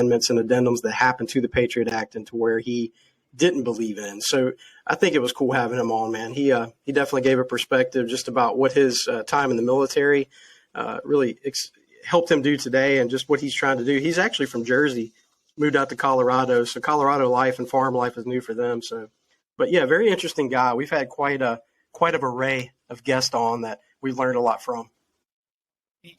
amendments and addendums that happened to the Patriot Act and to where he didn't believe in. So I think it was cool having him on, man. He definitely gave a perspective just about what his time in the military really helped him do today and just what he's trying to do. He's actually from Jersey, moved out to Colorado. So Colorado life and farm life is new for them. So, but yeah, very interesting guy. We've had quite an array of guests on that we've learned a lot from.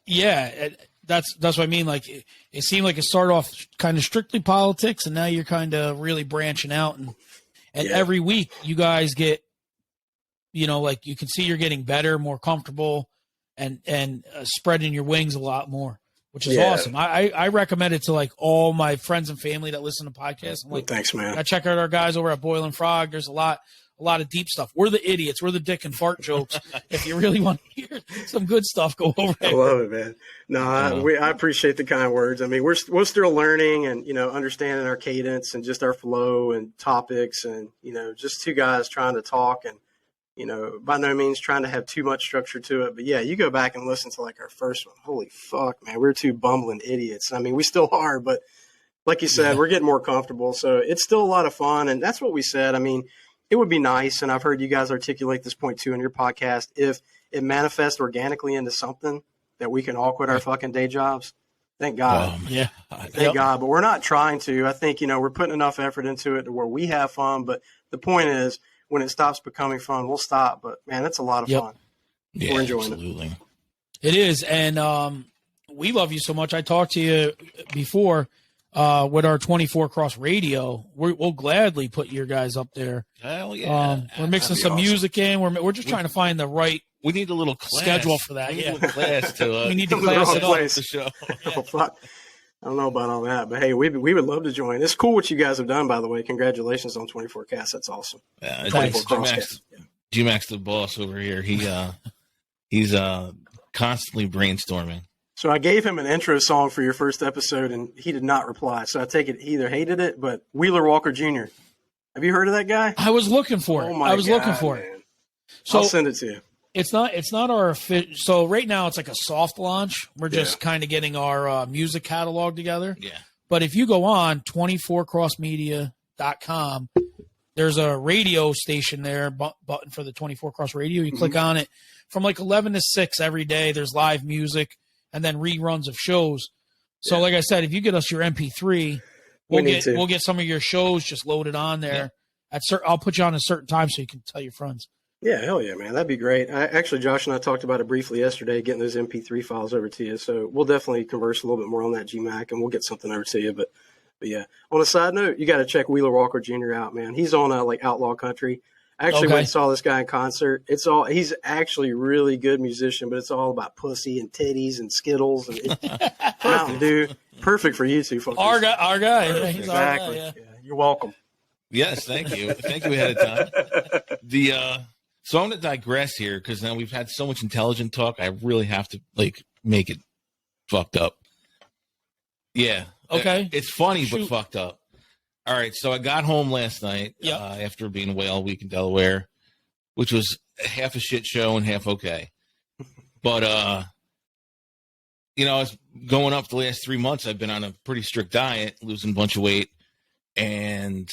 Yeah, that's what I mean. Like it seemed like it started off kind of strictly politics, and now you're kind of really branching out. And every week you guys get, like you can see you're getting better, more comfortable, and spreading your wings a lot more, which is awesome. I recommend it to like all my friends and family that listen to podcasts. I'm like, thanks, man. I check out our guys over at Boil and Frog. There's a lot of deep stuff. We're the idiots. We're the dick and fart jokes. If you really want to hear some good stuff, go over there. I love it, man. No, I appreciate the kind words. I mean, we're still learning and, understanding our cadence and just our flow and topics and, just two guys trying to talk and, by no means trying to have too much structure to it. But yeah, you go back and listen to like our first one. Holy fuck, man. We're two bumbling idiots. I mean, we still are, but like you said, we're getting more comfortable. So it's still a lot of fun. And that's what we said. I mean, it would be nice, and I've heard you guys articulate this point too in your podcast, if it manifests organically into something that we can all quit our fucking day jobs. Thank God. Thank God. But we're not trying to. I think, we're putting enough effort into it to where we have fun. But the point is, when it stops becoming fun, we'll stop. But, man, it's a lot of fun. Yeah, we're enjoying it. It is. And we love you so much. I talked to you before. With our 24 Cross Radio, we'll gladly put your guys up there. Hell yeah! We're mixing some music in. We're just trying to find the right. We need a little class. Schedule for that. We need a little class to. We need to class it up. The show. Oh, fuck. I don't know about all that, but hey, we would love to join. It's cool what you guys have done, by the way. Congratulations on 24 Cast. That's awesome. Yeah, G-Max, the boss over here. He's constantly brainstorming. So I gave him an intro song for your first episode, and he did not reply. So I take it he either hated it, but Wheeler Walker Jr. Have you heard of that guy? I was looking for it. Oh my God, looking for man. it. So I'll send it to you. It's not our so right now it's like a soft launch. We're just kind of getting our music catalog together. Yeah. But if you go on 24crossmedia.com, there's a radio station there, button for the 24 Cross Radio. You click on it from like 11 to 6 every day. There's live music. And then reruns of shows. So, like I said, if you get us your MP3, we'll get some of your shows just loaded on there. I'll put you on a certain time so you can tell your friends. Yeah, hell yeah, man. That'd be great. Actually, Josh and I talked about it briefly yesterday, getting those MP3 files over to you. So we'll definitely converse a little bit more on that GMAC, and we'll get something over to you. But yeah, on a side note, you got to check Wheeler Walker Jr. out, man. He's on like Outlaw Country. I actually went and saw this guy in concert. He's actually a really good musician, but it's all about pussy and titties and Skittles and Mountain Dew. Perfect for you two folks. Our guy. He's exactly. Our guy, yeah. You're welcome. Yes, thank you. Thank you ahead of time. So I'm going to digress here because now we've had so much intelligent talk. I really have to make it fucked up. Yeah. Okay. It's funny, but fucked up. All right, so I got home last night after being away all week in Delaware, which was half a shit show and half okay. But, I was going up the last 3 months. I've been on a pretty strict diet, losing a bunch of weight. And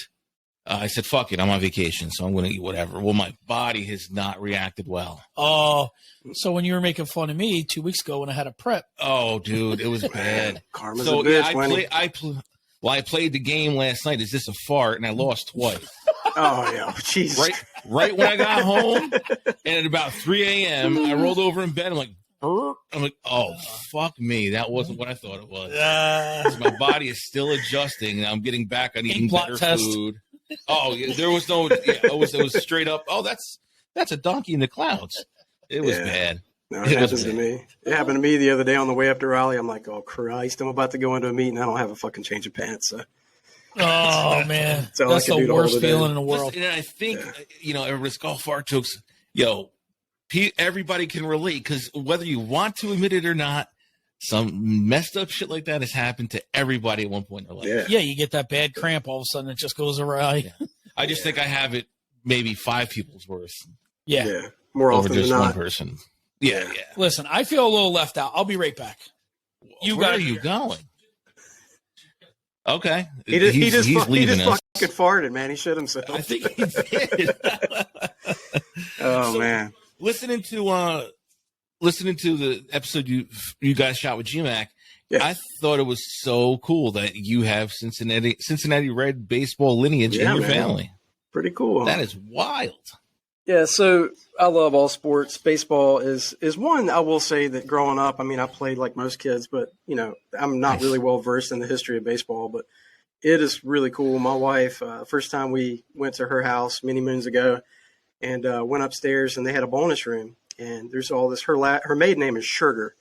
I said, fuck it, I'm on vacation, so I'm going to eat whatever. Well, my body has not reacted well. Oh, so when you were making fun of me 2 weeks ago when I had a prep. Oh, dude, it was bad. Karma's a bitch, I played the game last night. Is this a fart? And I lost twice. Oh, yeah. Jesus. Right when I got home, and at about 3 a.m., I rolled over in bed. I'm like, oh, fuck me. That wasn't what I thought it was. My body is still adjusting, and I'm getting back on eating better food. Oh, yeah, there was no. Yeah, it was straight up. Oh, that's a donkey in the clouds. It was bad. No, it happened to me. It happened to me the other day on the way up to Raleigh. I'm like, oh, Christ, I'm about to go into a meeting. I don't have a fucking change of pants. So. Oh, man. That's the worst feeling in the world. And I think, everybody's golf fart jokes. Everybody can relate because whether you want to admit it or not, some messed up shit like that has happened to everybody at one point in their life. Yeah, you get that bad cramp. All of a sudden, it just goes awry. Yeah. I just think I have it maybe 5 people's worth. Yeah. More often just than not. One person. Yeah. Listen, I feel a little left out. I'll be right back. Where are you going? Okay. He just leaving us. fucking farted, man. He shit himself. I think he did. Man. Listening to the episode you guys shot with GMAC, yeah. I thought it was so cool that you have Cincinnati Red baseball lineage in your family. Pretty cool. Huh? That is wild. Yeah, so I love all sports. Baseball is one, I will say, that growing up, I mean, I played like most kids, but, I'm not really well versed in the history of baseball, but it is really cool. My wife, first time we went to her house many moons ago and went upstairs, and they had a bonus room, and there's all this, her maiden name is Sugar.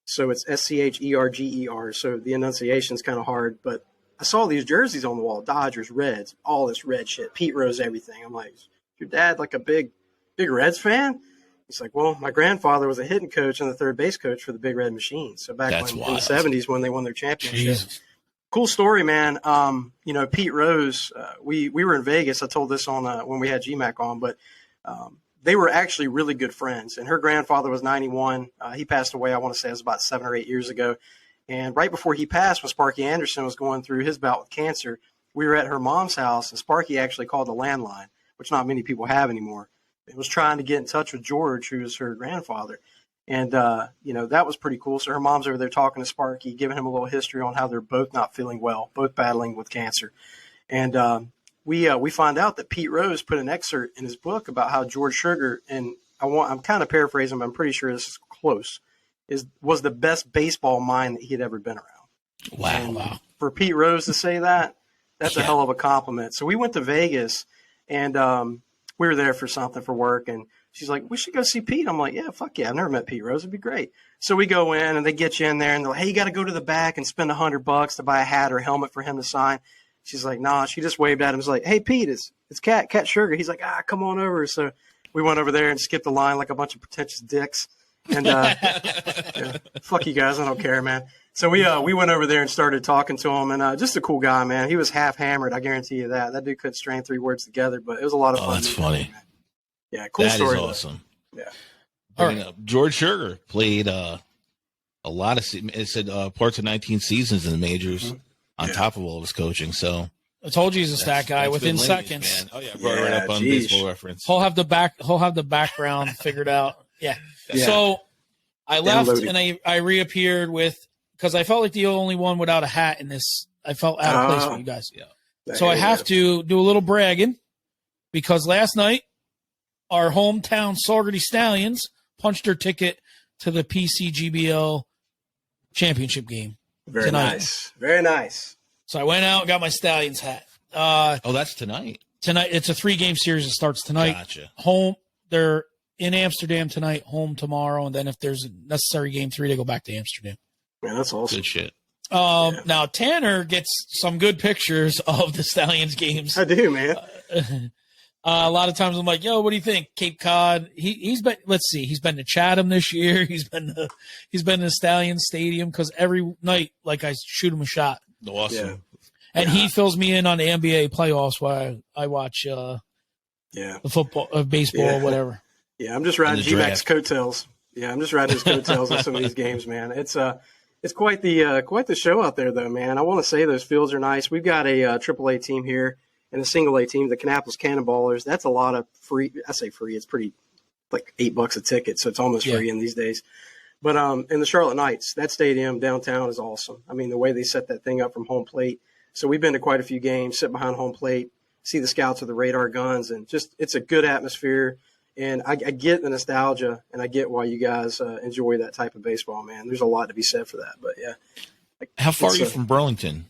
So it's Scherger. So the enunciation's kind of hard, but I saw these jerseys on the wall, Dodgers, Reds, all this red shit, Pete Rose, everything. I'm like, your dad like a big Reds fan? He's like, well, my grandfather was a hitting coach and the third base coach for the Big Red Machine. So back in the 70s when they won their championship. Jesus. Cool story, man. Pete Rose, we were in Vegas. I told this on when we had GMAC on, but they were actually really good friends. And her grandfather was 91. He passed away, I want to say it was about 7 or 8 years ago. And right before he passed, when Sparky Anderson was going through his bout with cancer, we were at her mom's house, and Sparky actually called the landline, which not many people have anymore. It was trying to get in touch with George, who was her grandfather. And, that was pretty cool. So her mom's over there talking to Sparky, giving him a little history on how they're both not feeling well, both battling with cancer. And we find out that Pete Rose put an excerpt in his book about how George Sugar, and I'm kind of paraphrasing, but I'm pretty sure this is close, was the best baseball mind that he had ever been around. Wow. For Pete Rose to say that, that's a hell of a compliment. So we went to Vegas, and we were there for something for work, and she's like, we should go see Pete. I'm like, yeah, fuck yeah. I've never met Pete Rose. It'd be great. So we go in, and they get you in there, and they're like, hey, you got to go to the back and spend $100 to buy a hat or a helmet for him to sign. She's like, nah. She just waved at him. She's like, hey, Pete, it's Cat Sugar. He's like, come on over. So we went over there and skipped the line like a bunch of pretentious dicks. And fuck you guys. I don't care, man. So we went over there and started talking to him, and just a cool guy, man. He was half hammered. I guarantee you that. That dude couldn't string 3 words together, but it was a lot of fun. Oh, that's funny. Yeah, cool story. That is awesome. Yeah. All right. George Sugar played a lot of, it said parts of 19 seasons in the majors on top of all of his coaching. So I told you he's a stat guy within seconds. Man. Oh yeah, brought it right up on Baseball Reference. He'll have the background figured out. Yeah. So I left and I reappeared because I felt like the only one without a hat in this. I felt out of place for you guys. Yeah. So I have to do a little bragging because last night our hometown Saugerty Stallions punched their ticket to the PCGBL championship game. Very nice. Very nice. So I went out and got my Stallions hat. That's tonight. Tonight. It's a 3-game series. It starts tonight. Gotcha. Home. They're in Amsterdam tonight, home tomorrow. And then if there's a necessary game 3, they go back to Amsterdam. Man, that's awesome. Good shit. Now Tanner gets some good pictures of the Stallions games. I do, man. A lot of times I'm like, yo, what do you think? Cape Cod. He's been, let's see, he's been to Chatham this year. He's been to Stallions Stadium because every night, like, I shoot him a shot. Awesome. Yeah. And he fills me in on the NBA playoffs while I watch the football, baseball, whatever. Yeah, I'm just riding G-Mac's coattails. Yeah, I'm just riding his coattails on some of these games, man. It's quite the show out there, though, man. I want to say those fields are nice. We've got a AAA team here and a single A team, the Kannapolis Cannonballers. That's a lot of free. I say free. It's pretty like $8 a ticket, so it's almost free in these days. But in the Charlotte Knights, that stadium downtown is awesome. I mean, the way they set that thing up from home plate. So we've been to quite a few games, sit behind home plate, see the scouts with the radar guns, and just it's a good atmosphere. And I get the nostalgia, and I get why you guys enjoy that type of baseball, man. There's a lot to be said for that. But yeah, how far are you from Burlington?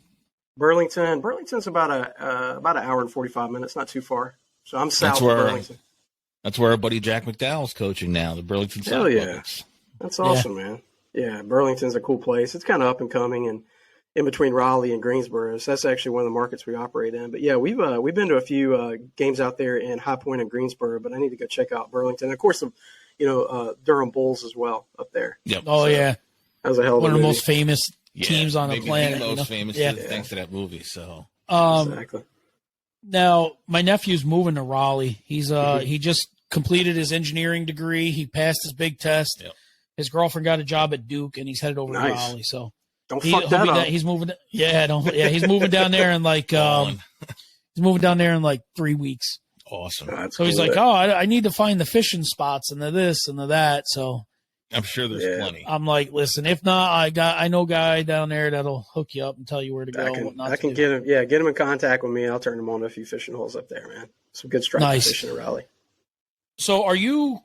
Burlington's about an hour and 45 minutes, not too far. So I'm south of Burlington. That's where our buddy Jack McDowell's coaching now, the Burlington South. Hell yeah, that's awesome, man. Yeah, Burlington's a cool place. It's kind of up and coming, and in between Raleigh and Greensboro. So that's actually one of the markets we operate in. But yeah, we've been to a few games out there in High Point and Greensboro, but I need to go check out Burlington. And of course, Durham Bulls as well up there. Yep. Oh, yeah. That was a hell of a one of the movie. most famous teams on the planet. The most famous thanks to that movie. So exactly. Now, my nephew's moving to Raleigh. He's he just completed his engineering degree. He passed his big test. Yep. His girlfriend got a job at Duke, and he's headed over to Raleigh. So Don't fuck that up. He's moving. Yeah, don't. Yeah, he's moving down there in like he's moving down there in like 3 weeks. Awesome. So he's like, oh, I need to find the fishing spots and the this and the that. So I'm sure there's plenty. I'm like, listen, if not, I know a guy down there that'll hook you up and tell you where to go. I can get him. Yeah, get him in contact with me. I'll turn him on to a few fishing holes up there, man. Some good striped fishing in Raleigh. So are you're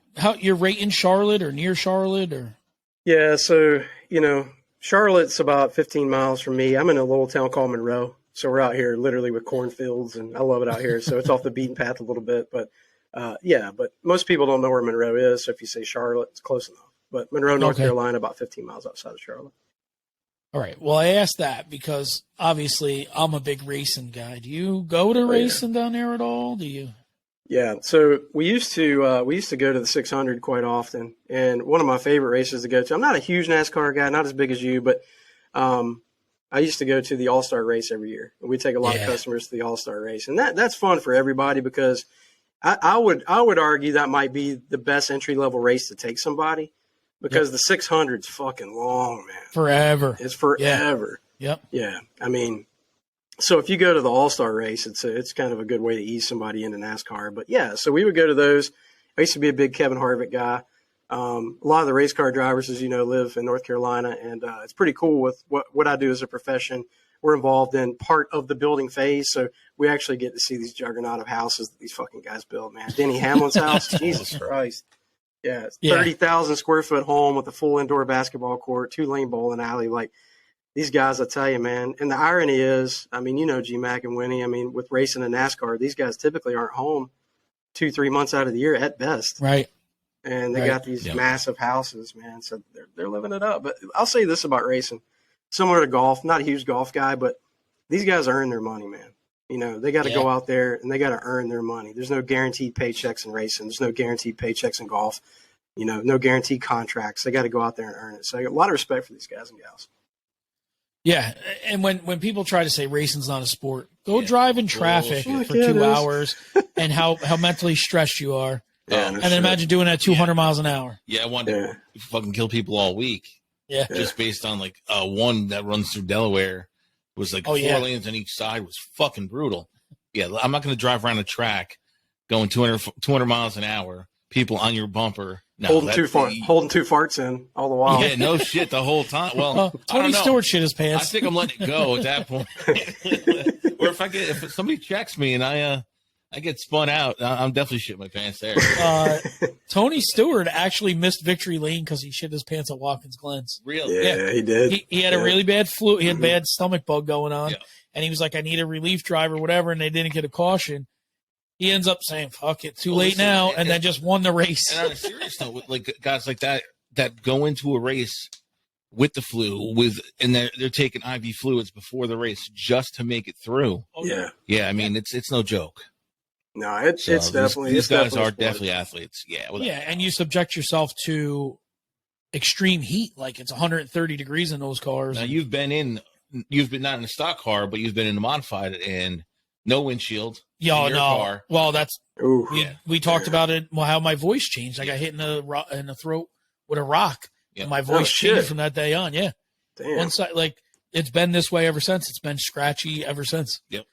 right in Charlotte or near Charlotte or? Yeah, so Charlotte's about 15 miles from me. I'm in a little town called Monroe. So we're out here literally with cornfields, and I love it out here. So it's off the beaten path a little bit. But, but most people don't know where Monroe is. So if you say Charlotte, it's close enough. But Monroe, North Carolina, about 15 miles outside of Charlotte. All right. Well, I asked that because obviously I'm a big racing guy. Do you go to racing down there at all? Do you? Yeah. So we used to go to the 600 quite often, and one of my favorite races to go to. I'm not a huge NASCAR guy, not as big as you, but I used to go to the All-Star race every year. We take a lot of customers to the All-Star race, and that's fun for everybody because I would argue that might be the best entry-level race to take somebody because the 600's fucking long, man. Forever. It's forever. Yep. Yeah. I mean, so if you go to the All-Star race, it's kind of a good way to ease somebody into NASCAR. But yeah, so we would go to those. I used to be a big Kevin Harvick guy. A lot of the race car drivers, as you know, live in North Carolina, and it's pretty cool with what I do as a profession. We're involved in part of the building phase, so we actually get to see these juggernaut of houses that these fucking guys build, man. Denny Hamlin's house, Jesus Christ. Yeah, it's 30,000 square foot home with a full indoor basketball court, 2-lane bowling alley. Like, these guys, I tell you, man. And the irony is, I mean, G-Mac and Winnie, I mean, with racing and NASCAR, these guys typically aren't home 2-3 months out of the year at best. Right. And they got these massive houses, man. So they're living it up. But I'll say this about racing. Similar to golf, not a huge golf guy, but these guys earn their money, man. They got to go out there and they got to earn their money. There's no guaranteed paychecks in racing. There's no guaranteed paychecks in golf. No guaranteed contracts. They got to go out there and earn it. So I got a lot of respect for these guys and gals. Yeah, and when people try to say racing's not a sport, go drive in traffic for 2 hours and how mentally stressed you are. Yeah, and then imagine doing that at 200 miles an hour. Yeah, I wanted to fucking kill people all week. Yeah. Just based on like one that runs through Delaware was like 4 lanes on each side was fucking brutal. Yeah, I'm not going to drive around a track going 200 miles an hour, people on your bumper. No, holding two farts in all the while. Yeah, no shit the whole time. Well, Tony Stewart shit his pants. I think I'm letting it go at that point. Or if somebody checks me and I get spun out, I'm definitely shitting my pants there. Tony Stewart actually missed victory lane because he shit his pants at Watkins Glens. Really? Yeah, he did. He had a really bad flu. He had bad stomach bug going on, and he was like, "I need a relief driver, whatever," and they didn't get a caution. He ends up saying, "Fuck it, too late now," and then just won the race. And on a serious note, like guys like that go into a race with the flu, and they're taking IV fluids before the race just to make it through. Yeah. I mean, it's no joke. No, it's definitely these guys are definitely athletes. Yeah, and you subject yourself to extreme heat, like it's 130 degrees in those cars. Now you've been not in a stock car, but you've been in a modified and no windshield. Car. Well, that's we talked about it. Well, how my voice changed. I got hit in the throat with a rock, and my voice changed from that day on. Yeah, damn. One side, like it's been this way ever since. It's been scratchy ever since. Yep.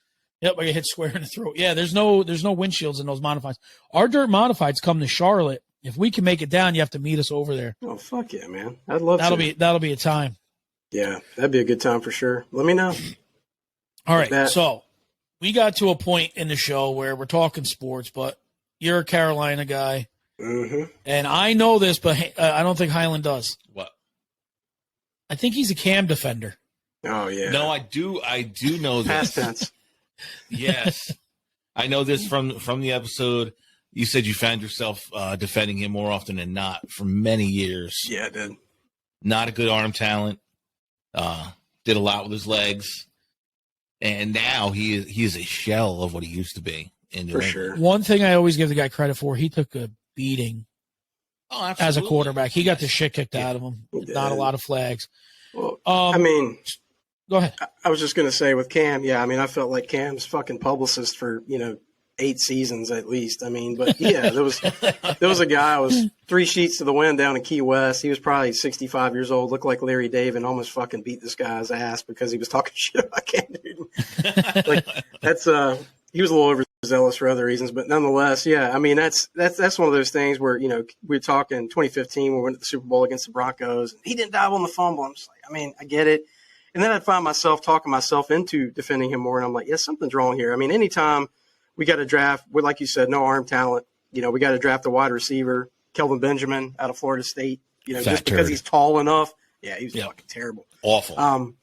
I got hit square in the throat. Yeah, there's no windshields in those modifieds. Our dirt modifieds come to Charlotte. If we can make it down, you have to meet us over there. Oh fuck yeah, man! I'd love that'll be a time. Yeah, that'd be a good time for sure. Let me know. All right, so we got to a point in the show where we're talking sports, but you're a Carolina guy, and I know this, but I don't think Highland does. What? I think he's a cam defender. Oh yeah. No, I do know this. Past tense. Yes, I know this from the episode. You said you found yourself defending him more often than not for many years. Yeah, I did. Not a good arm talent. Did a lot with his legs, and now he is a shell of what he used to be. For sure. One thing I always give the guy credit for: he took a beating as a quarterback. He got the shit kicked out of him. Not a lot of flags. Well, I mean. Go ahead. I was just going to say with Cam, I mean, I felt like Cam's fucking publicist for, 8 seasons at least. I mean, but yeah, there was a guy who was 3 sheets to the wind down in Key West. He was probably 65 years old, looked like Larry Dave, and almost fucking beat this guy's ass because he was talking shit about Cam Newton. Like that's he was a little overzealous for other reasons, but nonetheless, yeah. I mean, that's one of those things where, you know, we were talking 2015 when we went to the Super Bowl against the Broncos. And he didn't dive on the fumble. I'm just like, I mean, I get it. And then I'd find myself talking myself into defending him more, and I'm like, yeah, something's wrong here. I mean, anytime we got to draft, with, like you said, no arm talent. You know, we got to draft a wide receiver, Kelvin Benjamin out of Florida State. You know, just because he's tall enough. Yeah, he was fucking terrible, awful.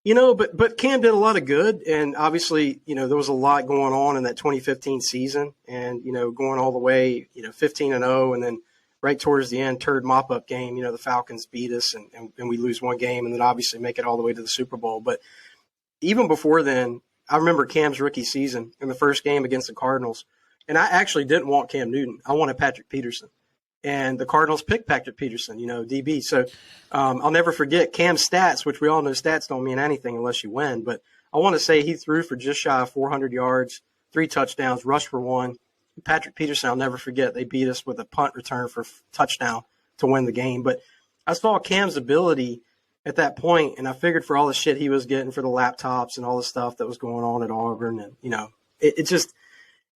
You know, but Cam did a lot of good, and obviously, you know, there was a lot going on in that 2015 season, and you know, going all the way, you know, 15-0, and then right towards the end, turd mop-up game. You know, the Falcons beat us, and we lose one game, and then obviously make it all the way to the Super Bowl. But even before then, I remember Cam's rookie season in the first game against the Cardinals, and I actually didn't want Cam Newton. I wanted Patrick Peterson, and the Cardinals picked Patrick Peterson, you know, DB. So I'll never forget Cam's stats, which we all know stats don't mean anything unless you win. But I want to say he threw for just shy of 400 yards, 3 touchdowns, rushed for 1. Patrick Peterson, I'll never forget, they beat us with a punt return for touchdown to win the game. But I saw Cam's ability at that point, and I figured for all the shit he was getting for the laptops and all the stuff that was going on at Auburn, and you know, it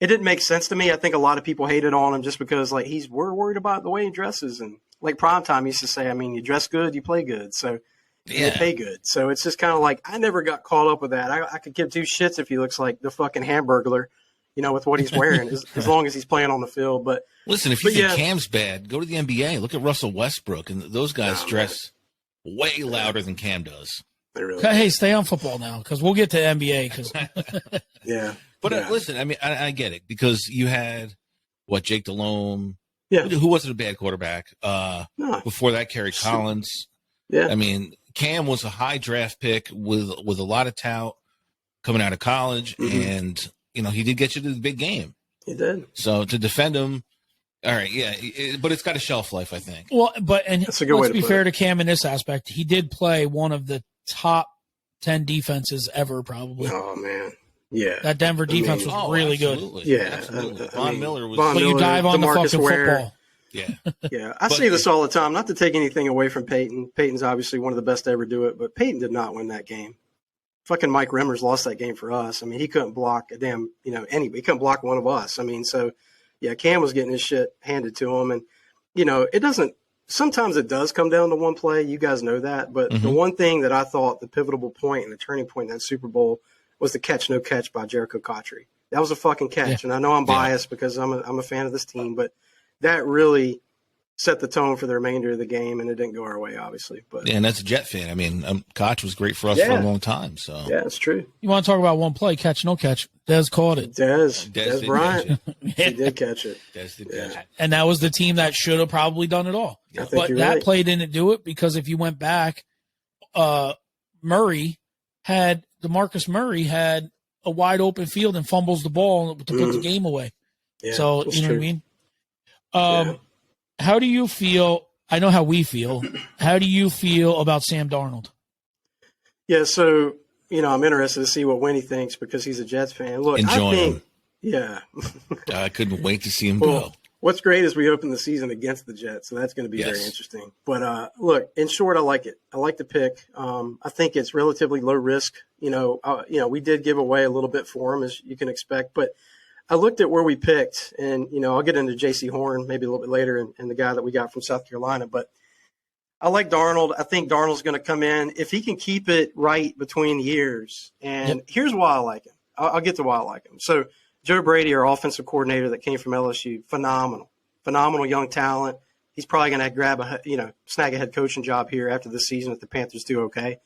didn't make sense to me. I think a lot of people hated on him just because, like, we're worried about the way he dresses, and like Primetime used to say, I mean, you dress good, you play good, so you pay good. So it's just kind of like I never got caught up with that. I could give 2 shits if he looks like the fucking Hamburglar, you know, with what he's wearing, as long as he's playing on the field. But listen, if you think Cam's bad, go to the NBA. Look at Russell Westbrook, and those guys dress way louder than Cam does. Hey, stay on football now, because we'll get to NBA. Cause listen, I mean, I get it, because you had Jake Delhomme, who wasn't a bad quarterback. Before that, Kerry Collins. Yeah, I mean, Cam was a high draft pick with a lot of tout coming out of college, and you know, he did get you to the big game. He did. So to defend him. All right, but it's got a shelf life, I think. Well, let's be fair to Cam in this aspect. He did play one of the top 10 defenses ever, probably. Oh, man. Yeah. That Denver defense was really absolutely. good. Yeah. Absolutely. Von Miller was. But you dive on the fucking football. Yeah. Yeah. I say this all the time, not to take anything away from Peyton. Peyton's obviously one of the best to ever do it, but Peyton did not win that game. Fucking Mike Remmers lost that game for us. I mean, he couldn't block a damn, you know, anybody. He couldn't block one of us. I mean, so. Yeah, Cam was getting his shit handed to him. And, you know, sometimes it does come down to one play. You guys know that. But the one thing that I thought the pivotal point and the turning point in that Super Bowl was the catch, no catch by Jericho Cotchery. That was a fucking catch. Yeah. And I know I'm biased because I'm a fan of this team, but that really set the tone for the remainder of the game, and it didn't go our way, obviously. But and that's a Jet fan. I mean, Koch was great for us for a long time. So yeah, it's true. You want to talk about one play, catch, no catch? Dez caught it. Dez Bryant. He did catch it. Dez did catch it. And that was the team that should have probably done it all. Yeah, but that play didn't do it, because if you went back, DeMarcus Murray had a wide open field and fumbles the ball to put the game away. Yeah, so you know what I mean? How do you feel? I know how we feel. How do you feel about Sam Darnold? Yeah, so, you know, I'm interested to see what Winnie thinks because he's a Jets fan. Look, enjoy him. Yeah. I couldn't wait to see him go. What's great is we open the season against the Jets, so that's going to be very interesting. But, look, in short, I like it. I like the pick. I think it's relatively low risk. You know, we did give away a little bit for him, as you can expect, but I looked at where we picked, and, you know, I'll get into J.C. Horn maybe a little bit later and the guy that we got from South Carolina. But I like Darnold. I think Darnold's going to come in. If he can keep it right between the years, and here's why I like him. I'll get to why I like him. So Joe Brady, our offensive coordinator that came from LSU, phenomenal young talent. He's probably going to snag a head coaching job here after the season if the Panthers do okay.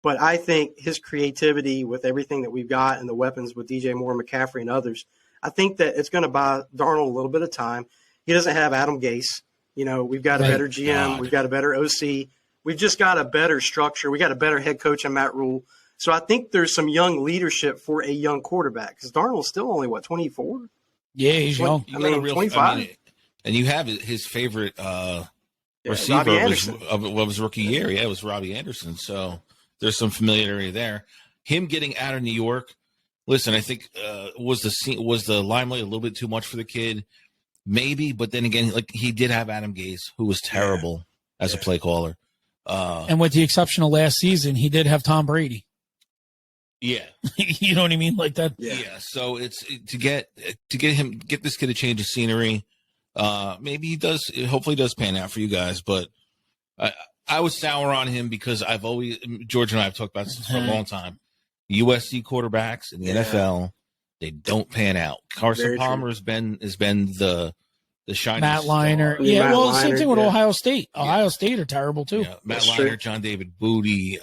But I think his creativity with everything that we've got and the weapons with DJ Moore, McCaffrey, and others, I think that it's going to buy Darnold a little bit of time. He doesn't have Adam Gase. You know, we've got a better GM. We've got a better OC. We've just got a better structure. We got a better head coach in Matt Rule. So I think there's some young leadership for a young quarterback because Darnold's still only, 24? Yeah, he's young. 25. And you have his favorite receiver of his rookie year. Yeah, it was Robbie Anderson. So there's some familiarity there. Him getting out of New York, Listen, I think was the limelight a little bit too much for the kid? Maybe, but then again, like he did have Adam Gase, who was terrible as a play caller. And with the exception of last season, he did have Tom Brady. Yeah, you know what I mean, like that. Yeah. So it's to get this kid a change of scenery. Maybe he does. Hopefully, does pan out for you guys. But I was sour on him because George and I have talked about this for a long time. USC quarterbacks in the NFL, they don't pan out. Carson Palmer has been the shining Matt star. Leinart. Yeah, Matt well, Leinart, same thing with Ohio State. Ohio State are terrible too. Yeah, Matt Leinart, John David Booty.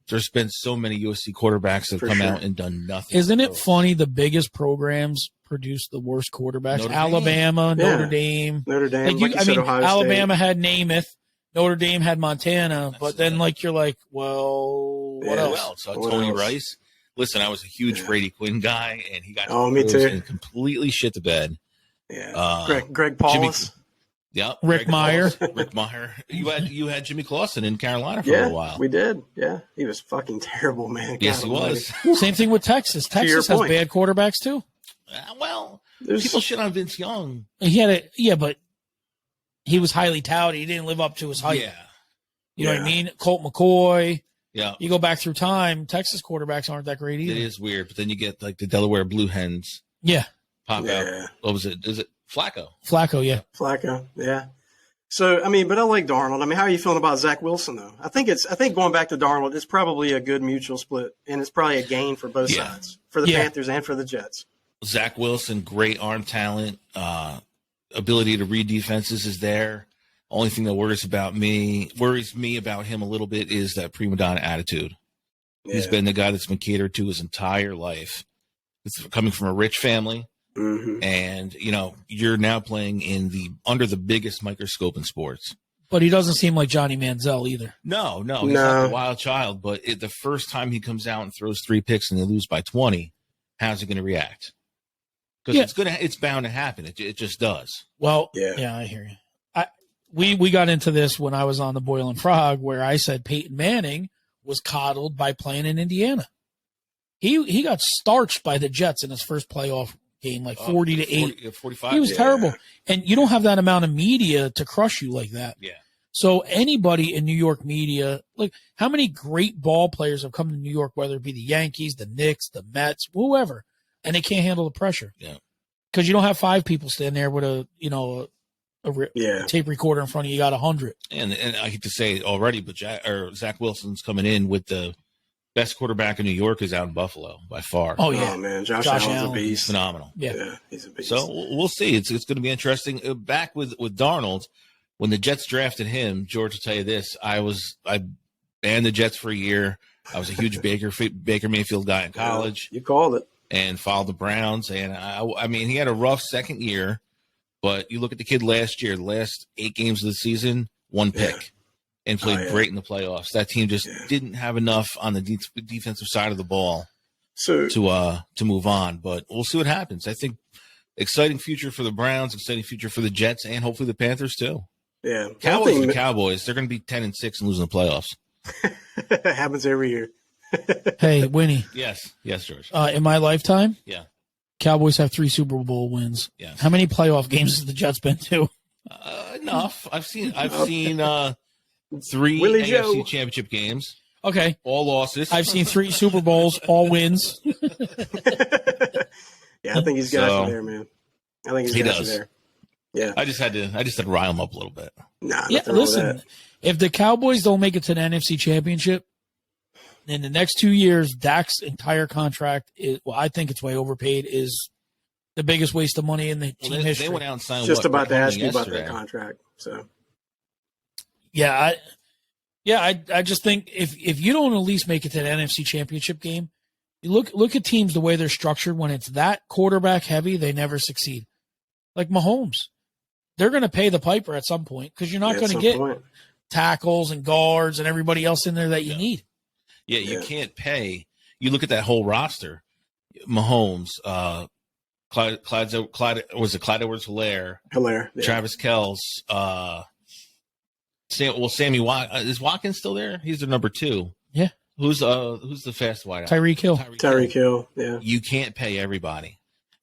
There's been so many USC quarterbacks that have come out and done nothing. Isn't it funny? The biggest programs produce the worst quarterbacks. Alabama, Notre Dame. Alabama had Namath. Notre Dame had Montana. But then, you're like, well, what else? Tony Rice. Listen, I was a huge Brady Quinn guy, and he got me too. And completely shit the bed. Yeah, Greg Paulus. Rick Meyer. Rick Meyer. You had Jimmy Clausen in Carolina for a while. We did. Yeah, he was fucking terrible, man. Yes, he was. Same thing with Texas. Texas has bad quarterbacks too. Well, people shit on Vince Young. He had but he was highly touted. He didn't live up to his hype. Yeah, you know what I mean. Colt McCoy. Yeah, you go back through time. Texas quarterbacks aren't that great either. It is weird, but then you get like the Delaware Blue Hens. Yeah, pop out. What was it? Is it Flacco? Flacco, yeah. Flacco, yeah. So, but I like Darnold. How are you feeling about Zach Wilson, though? I think going back to Darnold is probably a good mutual split, and it's probably a gain for both sides, for the Panthers and for the Jets. Zach Wilson, great arm talent, ability to read defenses is there. Only thing that worries me about him a little bit is that prima donna attitude. Yeah. He's been the guy that's been catered to his entire life. It's coming from a rich family. Mm-hmm. And, you're now playing under the biggest microscope in sports. But he doesn't seem like Johnny Manziel either. No, he's not a wild child. But the first time he comes out and throws 3 picks and they lose by 20, how's he going to react? Because it's bound to happen. It just does. Well, I hear you. We got into this when I was on the Boiling Frog, where I said Peyton Manning was coddled by playing in Indiana. He got starched by the Jets in his first playoff game, 40-8. 45. He was terrible. And you don't have that amount of media to crush you like that. Yeah. So anybody in New York media, how many great ball players have come to New York, whether it be the Yankees, the Knicks, the Mets, whoever, and they can't handle the pressure. Yeah. Because you don't have 5 people standing there with a tape recorder in front of you. You got 100. And I hate to say it already, but Zach Wilson's coming in with the best quarterback in New York is out in Buffalo by far. Oh, yeah. Oh, man. Josh Allen's a beast. Phenomenal. Yeah, he's a beast. So we'll see. It's going to be interesting. Back with Darnold, when the Jets drafted him, George will tell you this, I banned the Jets for a year. I was a huge Baker Mayfield guy in college. You called it. And followed the Browns. And, he had a rough second year. But you look at the kid last year, the last 8 games of the season, 1 pick, and played great in the playoffs. That team just didn't have enough on the defensive side of the ball to move on. But we'll see what happens. I think exciting future for the Browns, exciting future for the Jets, and hopefully the Panthers too. Yeah, Cowboys are the Cowboys. They're going to be 10-6 and losing the playoffs. It happens every year. Hey, Winnie. Yes, George. In my lifetime, Cowboys have 3 Super Bowl wins. Yes. How many playoff games has the Jets been to? Enough. I've seen 3 Willie AFC Joe. championship games. Okay. All losses. I've seen 3 Super Bowls, all wins. I think he's got you there, man. I think he got you there. Yeah. I just had to rile him up a little bit. Listen, if the Cowboys don't make it to the NFC Championship, in the next 2 years, Dak's entire contract I think it's way overpaid, is the biggest waste of money in the team history. They went out and signed just about to ask you about that contract. So, I just think if you don't at least make it to the NFC Championship game, you look at teams the way they're structured. When it's that quarterback heavy, they never succeed. Like Mahomes, they're going to pay the piper at some point because you're not going to get tackles and guards and everybody else in there that you need. Yeah, you can't pay. You look at that whole roster: Mahomes, Clyde Edwards-Helaire, Travis Kelce, Sammy Watkins. Is Watkins still there? He's their number 2. Yeah. Who's the fast wideout? Tyreek Hill. Tyreek Hill. Yeah. You can't pay everybody,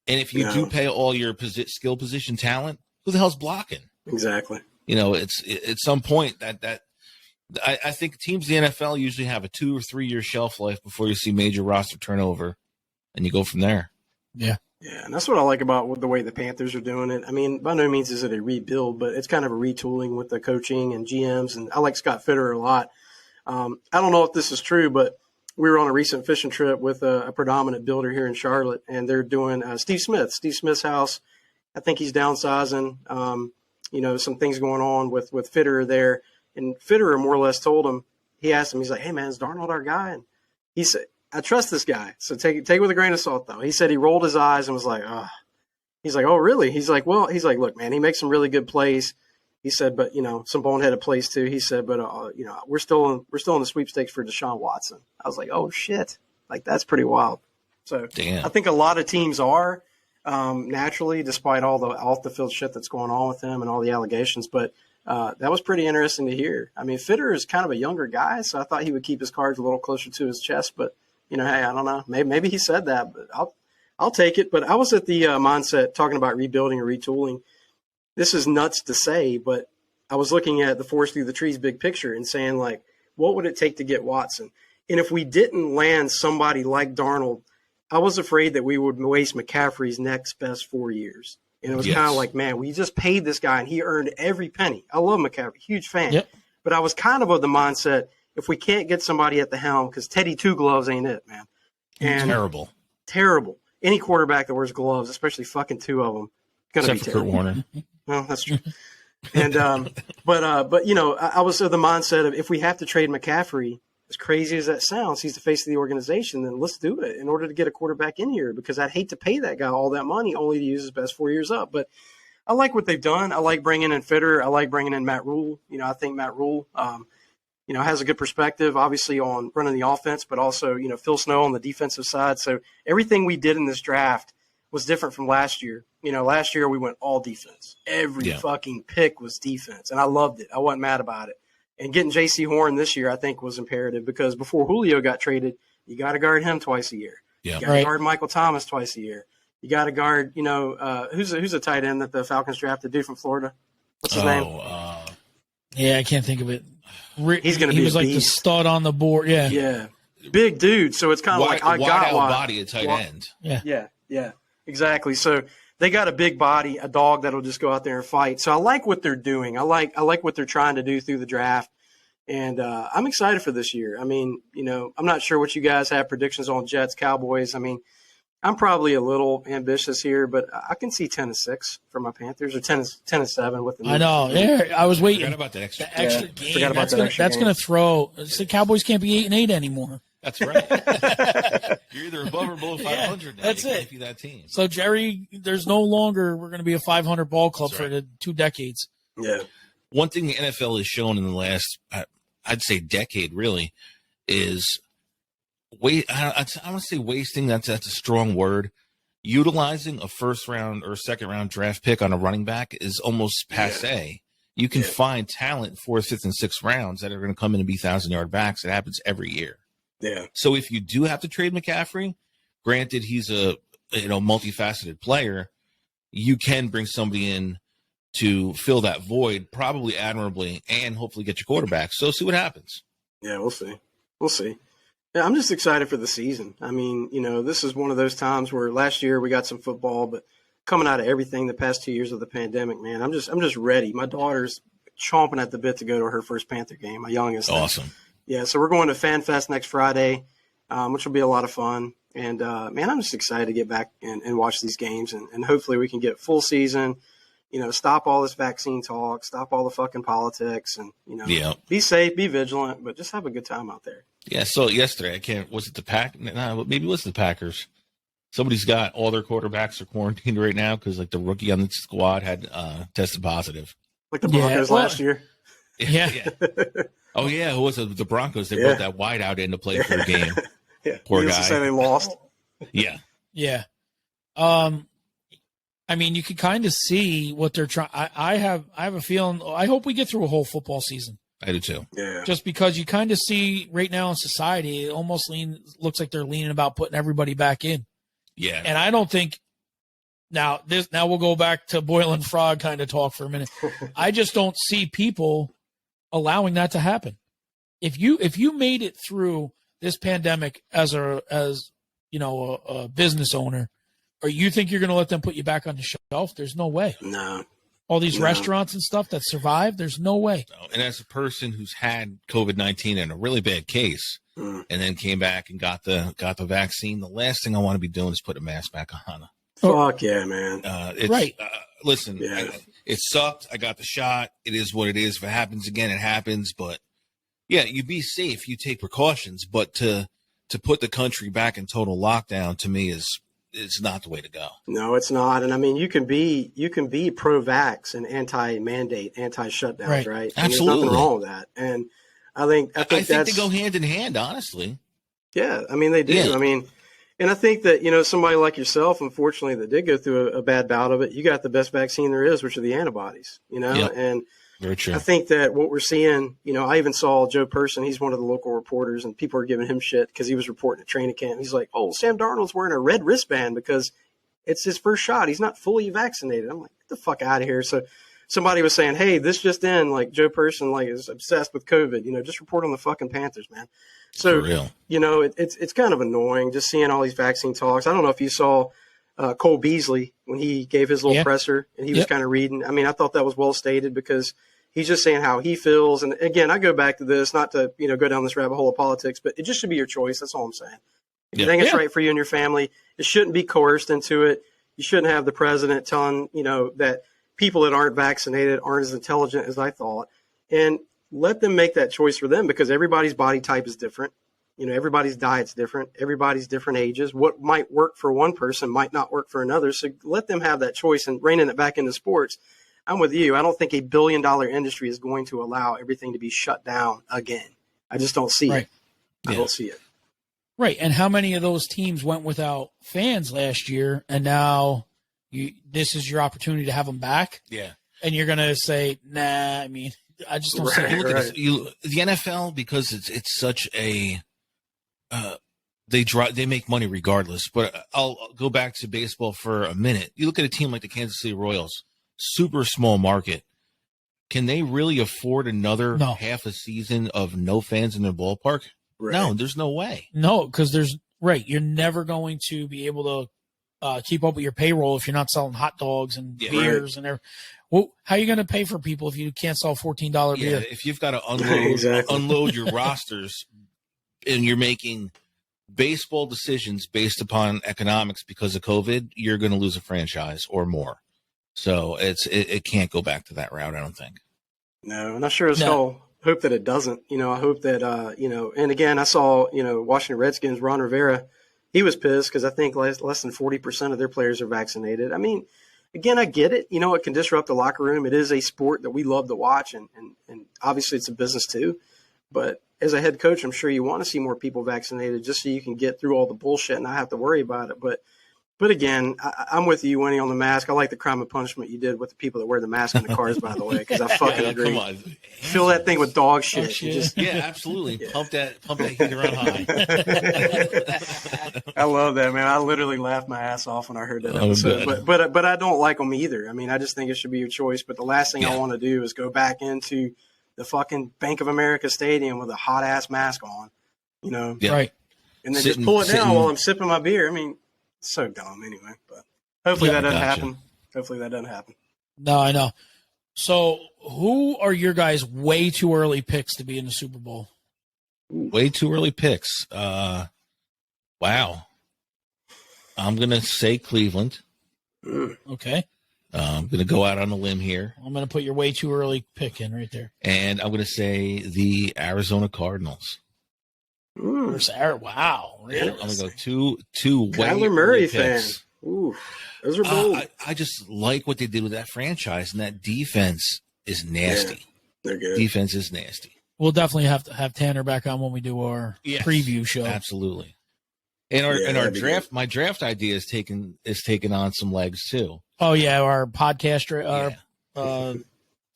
and if you do pay all your skill position talent, who the hell's blocking? Exactly. It's at some point that I think teams in the NFL usually have a 2 or 3 year shelf life before you see major roster turnover, and you go from there. Yeah. Yeah, and that's what I like about the way the Panthers are doing it. I mean, by no means is it a rebuild, but it's kind of a retooling with the coaching and GMs. And I like Scott Fitterer a lot. I don't know if this is true, but we were on a recent fishing trip with a predominant builder here in Charlotte, and they're doing Steve Smith's house. I think he's downsizing. Some things going on with Fitterer there. And Fitterer more or less told him, he asked him, he's like, hey, man, is Darnold our guy? And he said, I trust this guy. So take it with a grain of salt, though. He said he rolled his eyes and was like, oh. He's like, oh, really? He's like, look, man, he makes some really good plays. He said, but, some boneheaded plays, too. He said, but, we're still in the sweepstakes for Deshaun Watson. I was like, oh, shit. Like, that's pretty wild. So damn. I think a lot of teams are naturally, despite all the off-the-field shit that's going on with him and all the allegations. But that was pretty interesting to hear. I mean, Fitterer is kind of a younger guy, so I thought he would keep his cards a little closer to his chest. But, hey, I don't know. Maybe he said that, but I'll take it. But I was at the mindset talking about rebuilding or retooling. This is nuts to say, but I was looking at the forest through the trees big picture and saying, like, what would it take to get Watson? And if we didn't land somebody like Darnold, I was afraid that we would waste McCaffrey's next best 4 years. And it was kind of like, man, we just paid this guy and he earned every penny. I love McCaffrey, huge fan. Yep. But I was kind of the mindset, if we can't get somebody at the helm, because Teddy Two Gloves ain't it, man. And terrible. Any quarterback that wears gloves, especially fucking two of them, gonna except be for terrible. Kurt Warner. Well, that's true. And but I was of the mindset of, if we have to trade McCaffrey, as crazy as that sounds, he's the face of the organization, then let's do it in order to get a quarterback in here, because I'd hate to pay that guy all that money only to use his best 4 years up. But I like what they've done. I like bringing in Fitterer. I like bringing in Matt Rule. I think Matt Rule, has a good perspective, obviously, on running the offense, but also, Phil Snow on the defensive side. So everything we did in this draft was different from last year. Last year we went all defense. Every fucking pick was defense, and I loved it. I wasn't mad about it. And getting J.C. Horn this year, I think, was imperative, because before Julio got traded, you got to guard him twice a year. Yeah. You got to guard Michael Thomas twice a year. You got to guard, who's a tight end that the Falcons drafted, dude from Florida? What's his name? Yeah, I can't think of it. He's going to be He was like the stud on the board. Yeah. Yeah. Big dude. So it's kind of like, I got one. Body at tight end. Yeah. Exactly. So they got a big body, a dog that'll just go out there and fight. So I like what they're doing. I like what they're trying to do through the draft. And I'm excited for this year. I mean, I'm not sure what you guys have predictions on Jets, Cowboys. I mean, I'm probably a little ambitious here, but I can see 10-6 for my Panthers, or 10-7 with the. I know. Yeah, I was waiting. Forgot about the extra game. Forgot about that's going to throw. The Cowboys can't be 8-8 anymore. That's right. You're either above or below 500 now. That's you it. Can't be that team. So, Jerry, there's no longer we're going to be a 500 ball club for the 2 decades. Yeah. One thing the NFL has shown in the last, I'd say, decade, really, is I want to say wasting. That's a strong word. Utilizing a first round or second round draft pick on a running back is almost passe. You can find talent 4th, 5th, and 6th rounds that are going to come in and be 1,000-yard backs. It happens every year. Yeah. So if you do have to trade McCaffrey, granted he's a multifaceted player, you can bring somebody in to fill that void, probably admirably, and hopefully get your quarterback. So see what happens. Yeah, we'll see. Yeah, I'm just excited for the season. I mean, this is one of those times where last year we got some football, but coming out of everything the past 2 years of the pandemic, man, I'm just ready. My daughter's chomping at the bit to go to her first Panther game, my youngest. Awesome. Yeah, so we're going to Fan Fest next Friday, which will be a lot of fun. And, man, I'm just excited to get back and watch these games, and hopefully we can get full season, stop all this vaccine talk, stop all the fucking politics, and, be safe, be vigilant, but just have a good time out there. Yeah, so yesterday, was it the Pack? No, maybe it was the Packers. Somebody's got all their quarterbacks are quarantined right now because, like, the rookie on the squad had tested positive. Like the Broncos last year. Yeah. Oh, yeah, who was it? The Broncos. They brought that wide out in to play for the game. Yeah. Poor guy. To say they lost. Yeah. Yeah. I mean, you can kind of see what they're trying. I have a feeling. I hope we get through a whole football season. I do too. Yeah. Just because you kind of see right now in society, it almost looks like they're leaning about putting everybody back in. Yeah. And I don't think now we'll go back to boiling frog kind of talk for a minute. I just don't see people allowing that to happen. If you made it through this pandemic as a business owner, or you think you're going to let them put you back on the shelf, there's no way. No. All these restaurants and stuff that survived, there's no way. And as a person who's had COVID-19 in a really bad case, and then came back and got the vaccine, the last thing I want to be doing is put a mask back on. Fuck yeah, man. Right. Listen, it sucked. I got the shot. It is what it is. If it happens again, it happens. But yeah, you be safe. You take precautions. But to put the country back in total lockdown, to me, is not the way to go. No, it's not. And I mean, you can be pro-vax and anti-mandate, anti-shutdowns, right? Absolutely. There's nothing wrong with that. And I think they go hand in hand, honestly. Yeah, I mean, they do. Yeah. I mean, and I think that, somebody like yourself, unfortunately, that did go through a bad bout of it, you got the best vaccine there is, which are the antibodies, Yep. And Very true. I think that what we're seeing, I even saw Joe Person, he's one of the local reporters, and people are giving him shit because he was reporting at training camp. He's like, oh, Sam Darnold's wearing a red wristband because it's his first shot. He's not fully vaccinated. I'm like, get the fuck out of here. So somebody was saying, hey, this just in, like Joe Person, like, is obsessed with COVID, just report on the fucking Panthers, man. So, For real. It's kind of annoying just seeing all these vaccine talks. I don't know if you saw Cole Beasley when he gave his little presser and he was kind of reading. I mean, I thought that was well stated because he's just saying how he feels. And again, I go back to this, not to, go down this rabbit hole of politics, but it just should be your choice. That's all I'm saying. If you think it's right for you and your family, it shouldn't be coerced into it. You shouldn't have the president telling, that people that aren't vaccinated aren't as intelligent as I thought. And let them make that choice for them because everybody's body type is different. Everybody's diet's different. Everybody's different ages. What might work for one person might not work for another. So let them have that choice and reining it back into sports. I'm with you. I don't think $1 billion industry is going to allow everything to be shut down again. I just don't see it. I don't see it. Right. And how many of those teams went without fans last year and now this is your opportunity to have them back? Yeah. And you're going to say, nah, I mean, I just don't see it. Look at this. The NFL, because it's such a they make money regardless. But I'll go back to baseball for a minute. You look at a team like the Kansas City Royals, super small market. Can they really afford another half a season of no fans in their ballpark? Right. No, there's no way. No, because you're never going to be able to keep up with your payroll if you're not selling hot dogs and beers and everything. Well, how are you going to pay for people if you can't sell $14 beer? If you've got to unload your rosters and you're making baseball decisions based upon economics because of COVID, you're going to lose a franchise or more. So it can't go back to that route, I don't think. No, and I sure as hell hope that it doesn't. I hope that, and again, I saw, Washington Redskins, Ron Rivera, he was pissed because I think less than 40% of their players are vaccinated. I mean, again, I get it. It can disrupt the locker room. It is a sport that we love to watch, and obviously it's a business too. But as a head coach, I'm sure you want to see more people vaccinated just so you can get through all the bullshit and not have to worry about it. But again, I'm with you, Winnie, on the mask. I like the crime and punishment you did with the people that wear the mask in the cars, by the way, because I fucking agree. Come on. Fill that thing with dog shit. Absolutely. Yeah. Pump that heater on high. I love that, man. I literally laughed my ass off when I heard that episode. But I don't like them either. I mean, I just think it should be your choice. But the last thing I want to do is go back into the fucking Bank of America Stadium with a hot ass mask on, Right. And then just pull it down while I'm sipping my beer. I mean, it's so dumb anyway, but hopefully that doesn't happen. Hopefully that doesn't happen. No, I know. So who are your guys' way too early picks to be in the Super Bowl? Way too early picks. Wow. I'm going to say Cleveland. Okay. I'm going to go out on a limb here. I'm going to put your way too early pick in right there. And I'm going to say the Arizona Cardinals. Wow. Really? I'm going to go two Kyler Murray fan. Ooh, those are bold. I just like what they did with that franchise, and that defense is nasty. Yeah, they're good. Defense is nasty. We'll definitely have to have Tanner back on when we do our preview show. Absolutely. And our draft, my draft idea is taking on some legs too. Oh yeah, our podcast,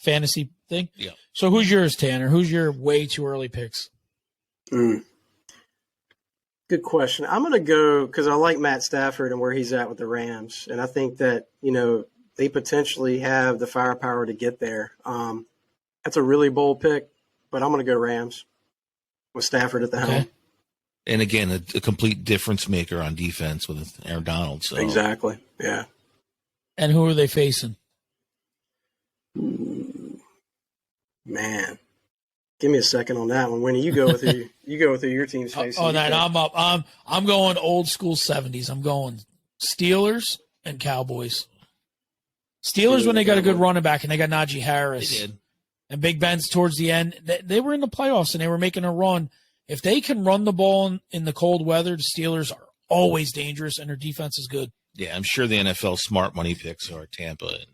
fantasy thing. Yeah. So who's yours, Tanner? Who's your way too early picks? Good question. I'm going to go because I like Matt Stafford and where he's at with the Rams, and I think that they potentially have the firepower to get there. That's a really bold pick, but I'm going to go Rams with Stafford at the helm. And again, a complete difference maker on defense with Aaron Donald. So. Exactly. Yeah. And who are they facing? Man, give me a second on that one. Winnie, you go with who your team's facing. Oh, that I'm up. I'm going old school 70s. I'm going Steelers and Cowboys. Steelers when they got a good running back and they got Najee Harris. They did. And Big Ben's towards the end. They were in the playoffs and they were making a run. If they can run the ball in the cold weather, the Steelers are always dangerous and their defense is good. Yeah, I'm sure the NFL smart money picks are Tampa and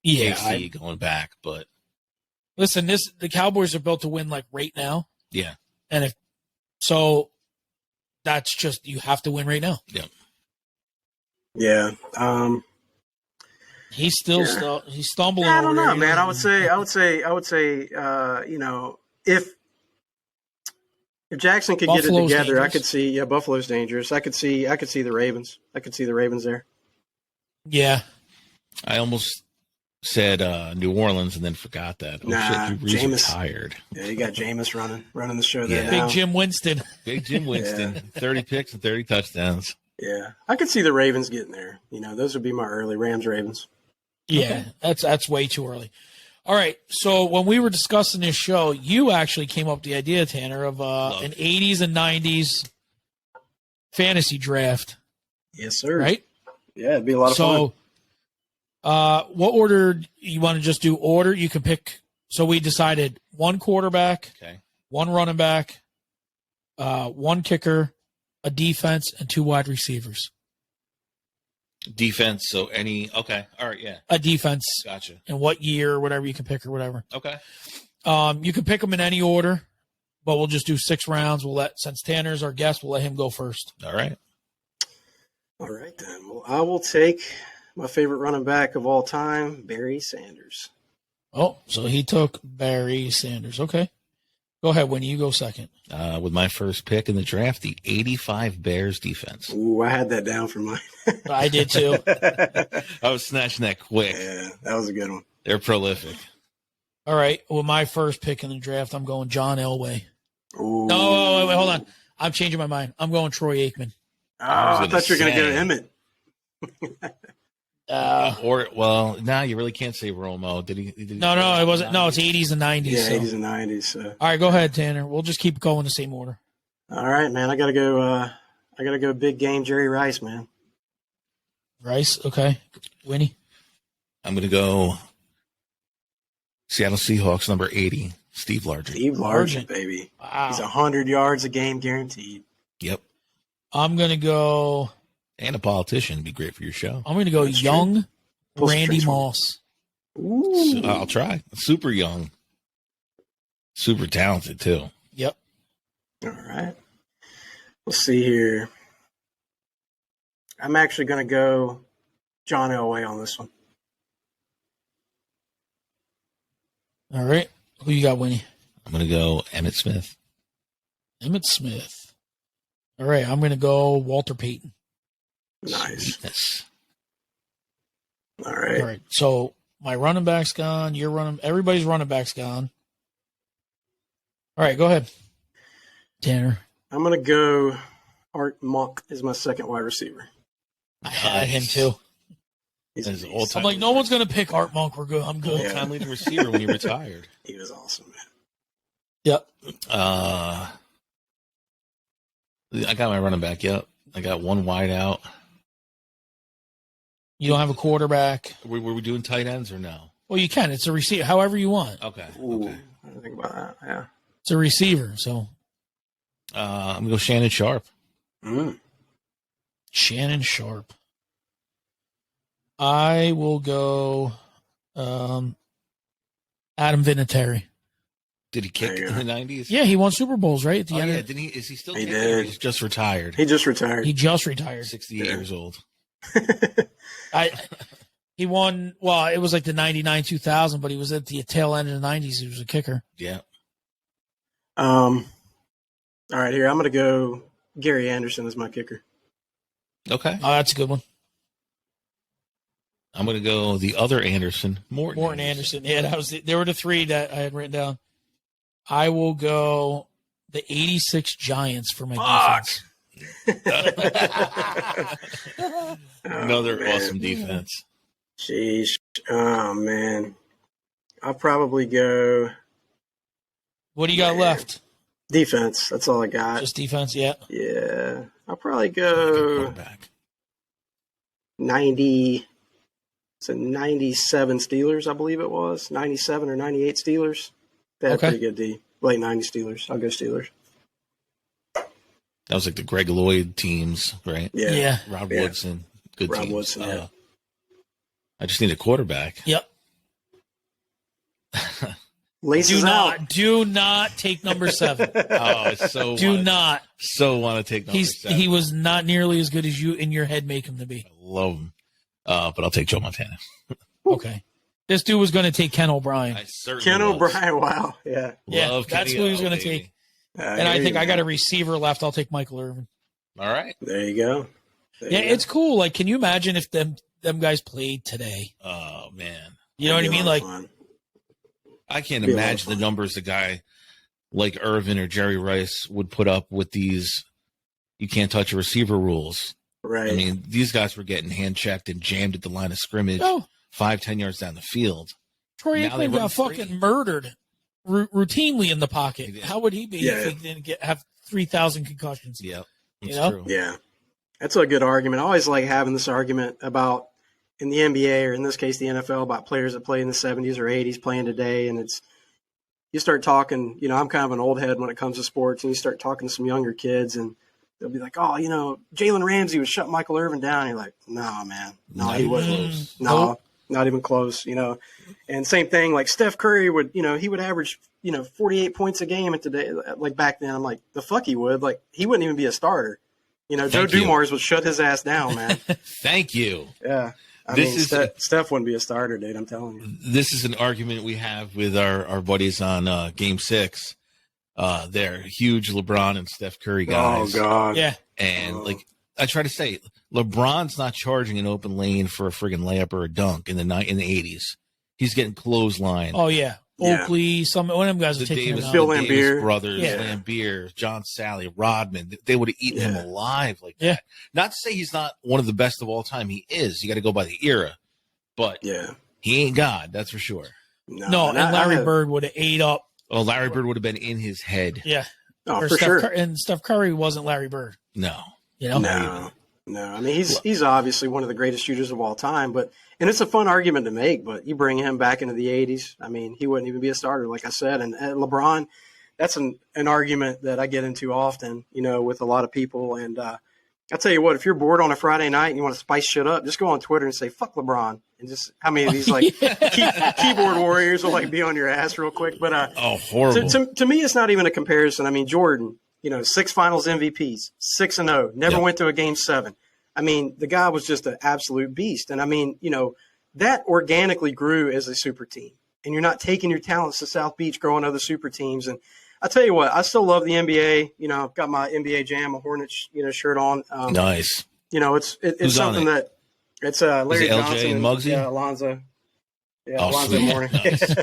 KC going back, but listen, the Cowboys are built to win like right now. Yeah. And that's just you have to win right now. Yeah. Yeah. He's still he's stumbling. I don't know, man. I would say if Jackson could get it together, dangerous. I could see Buffalo's dangerous. I could see the Ravens. I could see the Ravens there. Yeah. I almost said New Orleans and then forgot that. Oh, shit, Drew Brees retired. Yeah, you got Jameis running the show there Big now. Jim Winston. Big Jim Winston. 30 picks and 30 touchdowns. Yeah. I could see the Ravens getting there. Those would be my early Rams-Ravens. Yeah, that's way too early. All right, so when we were discussing this show, you actually came up with the idea, Tanner, of an 80s and 90s fantasy draft. Yes, sir. Right? Yeah, it'd be a lot of fun. So what order you want to just do order? You can pick. So we decided one quarterback, one running back, one kicker, a defense, and two wide receivers. Defense, so all right, yeah. A defense. Gotcha. And what year or whatever you can pick or whatever. Okay. You can pick them in any order, but we'll just do 6 rounds. Since Tanner's our guest, we'll let him go first. All right. All right, then. Well, I will take my favorite running back of all time, Barry Sanders. Oh, so he took Barry Sanders. Okay. Go ahead, Winnie. You go second. With my first pick in the draft, the 85 Bears defense. Ooh, I had that down for mine. I did too. I was snatching that quick. Yeah, that was a good one. They're prolific. All right. With my first pick in the draft, I'm going John Elway. Ooh. No, wait, hold on. I'm changing my mind. I'm going Troy Aikman. I thought you were going to go Emmett. Now you really can't say Romo. Did he No, it wasn't. No, it's 80s and 90s. Yeah, 80s and 90s. So. All right, go ahead, Tanner. We'll just keep going the same order. All right, man. I gotta go big game Jerry Rice, man. Rice, okay. Winnie? I'm gonna go Seattle Seahawks number 80, Steve Largent. Steve Largent, baby. Wow. He's 100 yards a game guaranteed. Yep. I'm gonna go. And a politician would be great for your show. I'm gonna go That's young Randy Moss. Ooh. I'll try. Super young. Super talented too. Yep. All right. Let's see here. I'm actually going to go John Elway on this one. All right. Who you got, Winnie? I'm going to go Emmitt Smith. Emmitt Smith. All right. I'm going to go Walter Payton. Nice. Yes. All right. All right. So my running back's gone. Everybody's running back's gone. All right. Go ahead, Tanner. I'm going to go Art Monk as my second wide receiver. I had him too. I'm like, no one's going to pick Art Monk. We're good. I'm good. All-time leading receiver when he retired. He was awesome, man. Yep. I got my running back. Yep. I got one wide out. You don't have a quarterback. Were we doing tight ends or no? Well, you can. It's a receiver. However you want. Okay. Ooh, okay. I didn't think about that. Yeah. It's a receiver. So. I'm going to go Shannon Sharp. Shannon Sharp. I will go Adam Vinatieri. Did he kick in the 90s? Yeah, he won Super Bowls, right? At the end. Yeah. Didn't he? Is he still? He kicking, did. Or he's just retired. He just retired. 68 years old. He won. Well, it was like the 99, 2000, but he was at the tail end of the 90s. He was a kicker. Yeah. All right, here I'm going to go Gary Anderson as my kicker. Okay. Oh, that's a good one. I'm going to go the other Anderson, Morton Anderson. Yeah, there were the three that I had written down. I will go the 86 Giants for my defense. Another awesome defense. Jeez. Oh, man. I'll probably go. What do you got left? Defense. That's all I got. Just defense, yeah. Yeah. I'll probably go 90. It's a 97 Steelers, I believe it was. 97 or 98 Steelers. They had a pretty good D. Late 90s Steelers. I'll go Steelers. That was like the Greg Lloyd teams, right? Yeah. Rod Woodson. Good Rod teams. Woodson, yeah. I just need a quarterback. Yep. Do not take number 7. It's so want to take number 7. He was not nearly as good as you in your head make him to be. I love him. But I'll take Joe Montana. Okay. This dude was going to take Ken O'Brien. Ken O'Brien, wow. Yeah. That's who he was going to take. And I think I got a receiver left. I'll take Michael Irvin. All right. There you go. It's cool. Like, can you imagine if them guys played today? Oh, man. You know what I mean? Like, I can't imagine the numbers a guy like Irvin or Jerry Rice would put up with these you can't touch a receiver rules. Right. I mean, these guys were getting hand-checked and jammed at the line of scrimmage 5-10 yards down the field. Troy Aikman got fucking murdered routinely in the pocket. How would he be if he didn't have 3,000 concussions? Yeah, that's true. Yeah. That's a good argument. I always like having this argument about in the NBA, or in this case, the NFL, about players that play in the 70s or 80s playing today. And you start talking, I'm kind of an old head when it comes to sports, and you start talking to some younger kids, and they'll be like, Jalen Ramsey would shut Michael Irvin down. And you're like, no, man. No, he wouldn't. No, not even close, And same thing, like Steph Curry would, he would average, 48 points a game at today. Like back then, I'm like, the fuck he would. Like, he wouldn't even be a starter. Joe Dumars would shut his ass down, man. Thank you. Yeah. Steph wouldn't be a starter, dude. I'm telling you. This is an argument we have with our buddies on Game 6. They're huge LeBron and Steph Curry guys. Oh, God. Yeah. And, I try to say, LeBron's not charging an open lane for a friggin' layup or a dunk in the 80s. He's getting clothesline. Oh, yeah. Oakley, one of them guys are taking him out. Bill Davis Lambier. brothers, Lambier, John Sally, Rodman. They would have eaten him alive like that. Not to say he's not one of the best of all time. He is. You got to go by the era. But he ain't God, that's for sure. No, and Larry Bird would have ate up. Oh, Larry Bird would have been in his head. Yeah. Oh, for sure. And Steph Curry wasn't Larry Bird. No. No. I mean, he's obviously one of the greatest shooters of all time, and it's a fun argument to make, but you bring him back into the 80s, I mean, he wouldn't even be a starter, like I said. And LeBron, that's an argument that I get into often, with a lot of people. And I'll tell you what, if you're bored on a Friday night and you want to spice shit up, just go on Twitter and say, fuck LeBron. And just how many of these keyboard warriors will be on your ass real quick. But horrible. To me, it's not even a comparison. I mean, Jordan, 6 finals MVPs, 6-0, never went to a game 7. I mean, the guy was just an absolute beast. And I mean, that organically grew as a super team. And you're not taking your talents to South Beach, growing other super teams. And I tell you what, I still love the NBA. I've got my NBA Jam, a Hornets, shirt on. Nice. It's something that it's Larry LJ Johnson and Muggsy? Yeah, Alonzo. Yeah, Oh, Alonzo sweet. Mourning. Nice.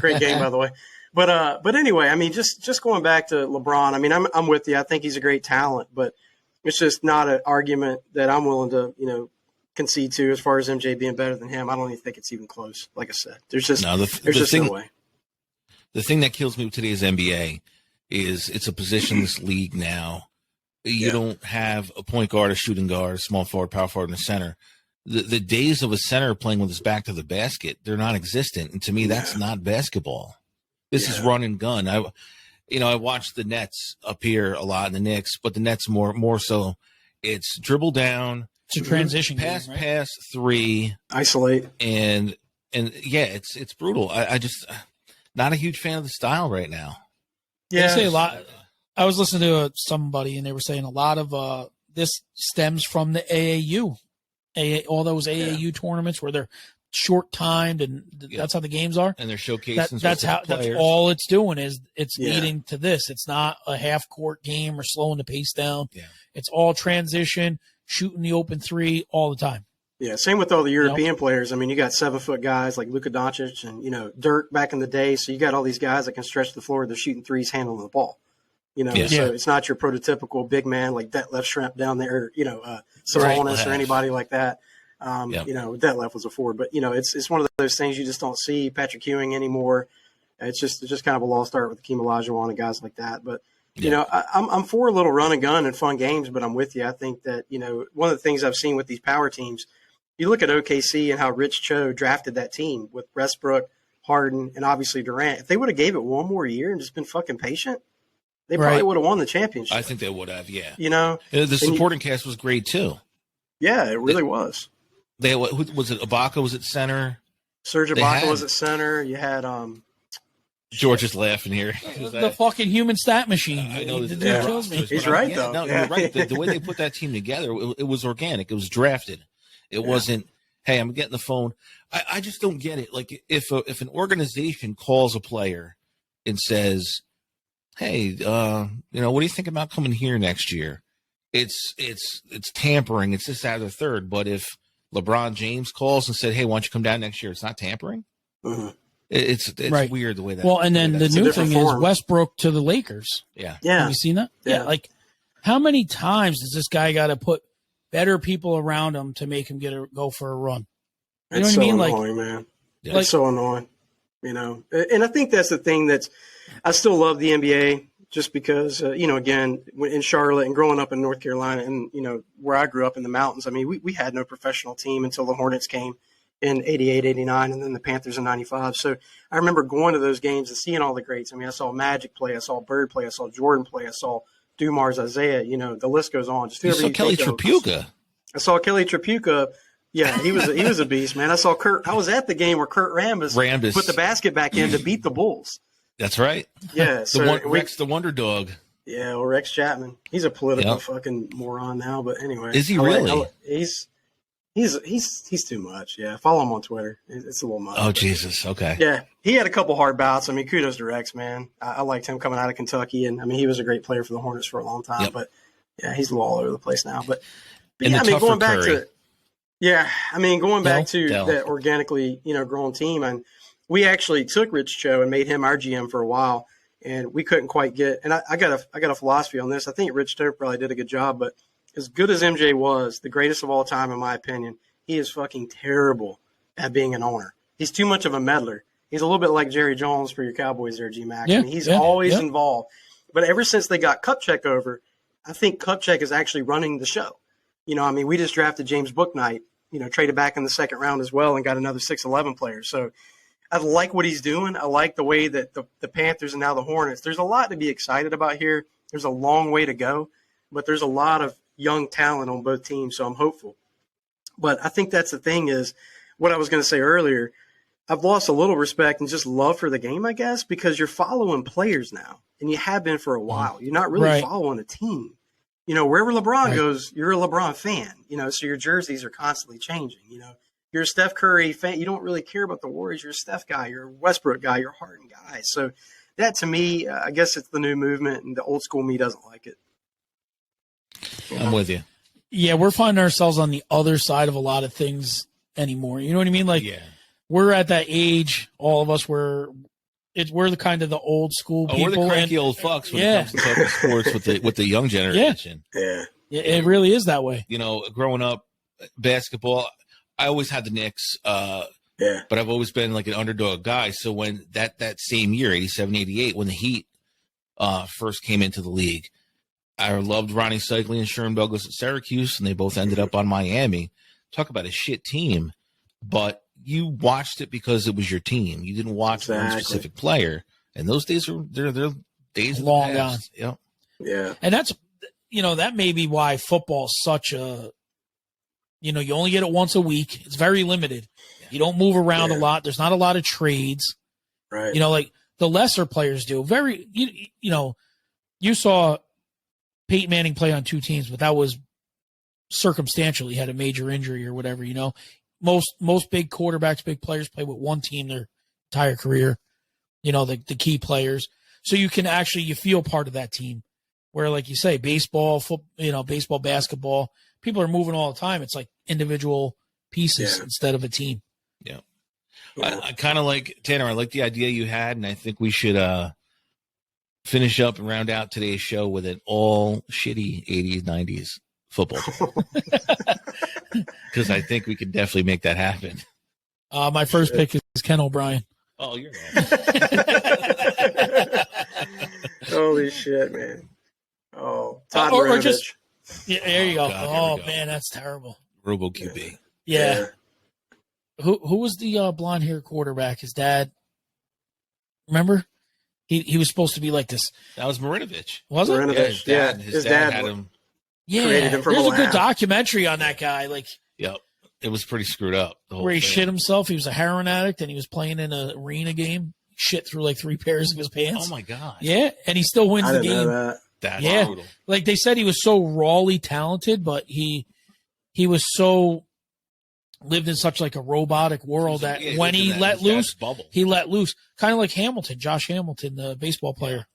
Great game, by the way. But anyway, I mean, just going back to LeBron. I mean, I'm with you. I think he's a great talent, but it's just not an argument that I'm willing to concede to as far as MJ being better than him. I don't even think it's even close. Like I said, there's just no way. The thing that kills me with today's NBA is it's a positions league now. You don't have a point guard, a shooting guard, a small forward, power forward, and a center. The days of a center playing with his back to the basket, they're non-existent. And to me, that's not basketball. This is run and gun. I watch the Nets up here a lot in the Knicks, but the Nets more so it's dribble down. It's a transition pass, game, right? pass, 3. Isolate. And it's brutal. I just not a huge fan of the style right now. Yeah. They say a lot. I was listening to somebody and they were saying a lot of this stems from the AAU. all those AAU tournaments where they're short timed and that's how the games are. And they're showcasing. That's all it's doing is it's leading to this. It's not a half court game or slowing the pace down. Yeah. It's all transition, shooting the open three all the time. Yeah, same with all the European players. I mean, you got 7-foot guys like Luka Doncic and, Dirk back in the day. So you got all these guys that can stretch the floor. They're shooting threes, handling the ball. So it's not your prototypical big man like Detlef Schrempf down there, Sabonis or anybody like that. Detlef was a forward, but it's one of those things you just don't see Patrick Ewing anymore. It's just kind of a lost art with Hakeem Olajuwon and guys like that. But I'm for a little run and gun and fun games, but I'm with you. I think that one of the things I've seen with these power teams, you look at OKC and how Rich Cho drafted that team with Westbrook, Harden, and obviously Durant. If they would have gave it one more year and just been fucking patient, they probably would have won the championship. I think they would have. Yeah. The supporting cast was great too. Yeah, it really was. They who was it? Ibaka was at center. Serge Ibaka was at center. You had George is laughing here. The fucking human stat machine. I know the dude kills me. He's right though. No, you're right. The way they put that team together, it was organic. It was drafted. It wasn't. Hey, I'm getting the phone. I just don't get it. Like if an organization calls a player and says, "Hey, what do you think about coming here next year?" It's tampering. It's this, that, or the third. But if LeBron James calls and said, "Hey, why don't you come down next year?" It's not tampering. Mm-hmm. It's weird the way that. Well, and then the new thing is Westbrook to the Lakers. Yeah. Have you seen that? Yeah. Like, how many times does this guy got to put better people around him to make him go for a run? You know what I mean? Annoying, man. Yeah. It's so annoying. And I think that's the thing I still love the NBA. Just because, again, in Charlotte and growing up in North Carolina and, where I grew up in the mountains, I mean, we had no professional team until the Hornets came in 88, 89, and then the Panthers in 95. So I remember going to those games and seeing all the greats. I mean, I saw Magic play. I saw Bird play. I saw Jordan play. I saw Dumars, Isaiah. The list goes on. You saw Kelly Tripucka. I saw Kelly Tripucka. Yeah, he was a beast, man. I saw Kurt. I was at the game where Kurt Rambis put the basket back in to beat the Bulls. That's right. Yeah. So Rex the Wonder Dog. Yeah, well, Rex Chapman. He's a political fucking moron now, but anyway. Is he really? He's too much. Yeah. Follow him on Twitter. It's a little much. Oh, Jesus. Okay. Yeah. He had a couple hard bouts. I mean, kudos to Rex, man. I liked him coming out of Kentucky, and I mean, he was a great player for the Hornets for a long time, but yeah, he's a little all over the place now. But yeah, I mean, going back to that organically, growing team, and we actually took Rich Cho and made him our GM for a while, and we couldn't quite get. And I got a philosophy on this. I think Rich Cho probably did a good job, but as good as MJ was, the greatest of all time, in my opinion, he is fucking terrible at being an owner. He's too much of a meddler. He's a little bit like Jerry Jones for your Cowboys there, G-Mac. I mean, he's always involved. But ever since they got Kupchak over, I think Kupchak is actually running the show. We just drafted James Bouknight, traded back in the second round as well and got another 6'11" player. So I like what he's doing. I like the way that the Panthers and now the Hornets, there's a lot to be excited about here. There's a long way to go, but there's a lot of young talent on both teams, so I'm hopeful. But I think that's the thing is what I was going to say earlier. I've lost a little respect and just love for the game, I guess, because you're following players now, and you have been for a while. You're not really following a team. Wherever LeBron goes, you're a LeBron fan, so your jerseys are constantly changing. You're a Steph Curry fan. You don't really care about the Warriors. You're a Steph guy. You're a Westbrook guy. You're a Harden guy. So that, to me, I guess it's the new movement, and the old school me doesn't like it. I'm with you. Yeah, we're finding ourselves on the other side of a lot of things anymore. You know what I mean? Like, we're at that age, all of us, where we're the kind of the old school people. We're the cranky old fucks when it comes to talking sports with the young generation. Yeah, it really is that way. Growing up, basketball, I always had the Knicks, but I've always been like an underdog guy. So when that same year, 87, 88, when the Heat first came into the league, I loved Ronnie Cycli and Sherm Douglas at Syracuse, and they both ended up on Miami. Talk about a shit team, but you watched it because it was your team. You didn't watch one specific player, and those days are they're days long gone. Yeah, and that's that may be why football's such a you only get it once a week. It's very limited. You don't move around a lot. There's not a lot of trades. Right. Like the lesser players do. You saw Peyton Manning play on two teams, but that was circumstantially had a major injury or whatever, you know. Most big quarterbacks, big players play with one team their entire career, you know, the key players. So you can actually, you feel part of that team. Where, like you say, baseball, baseball, basketball, people are moving all the time. It's like individual pieces instead of a team. Yeah. I kind of like, Tanner, I like the idea you had, and I think we should finish up and round out today's show with an all shitty 80s, 90s football. Because I think we could definitely make that happen. My first pick is Ken O'Brien. Oh, you're Holy shit, man. Oh, Todd or just there you go. God, man, that's terrible. Robo QB. Yeah. Who was the blonde hair quarterback? His dad. Remember? He was supposed to be like this. That was Marinovich. Was it? Yeah, his dad had him. Yeah, created him from there's a a good lab. documentary on that guy. Like, Yep, it was pretty screwed up. The whole where he thing. shit himself. He was a heroin addict, and he was playing in an arena game. Shit through like 3 pairs of his pants. Oh my god. Yeah, and he still wins I the didn't game. know that. That's Yeah. brutal. Like they said, he was so rawly talented, but he was so lived in such like a robotic world that Yeah, when he lived in let his dad's loose, bubble. he let loose. Kind of like Hamilton, Josh Hamilton, the baseball player.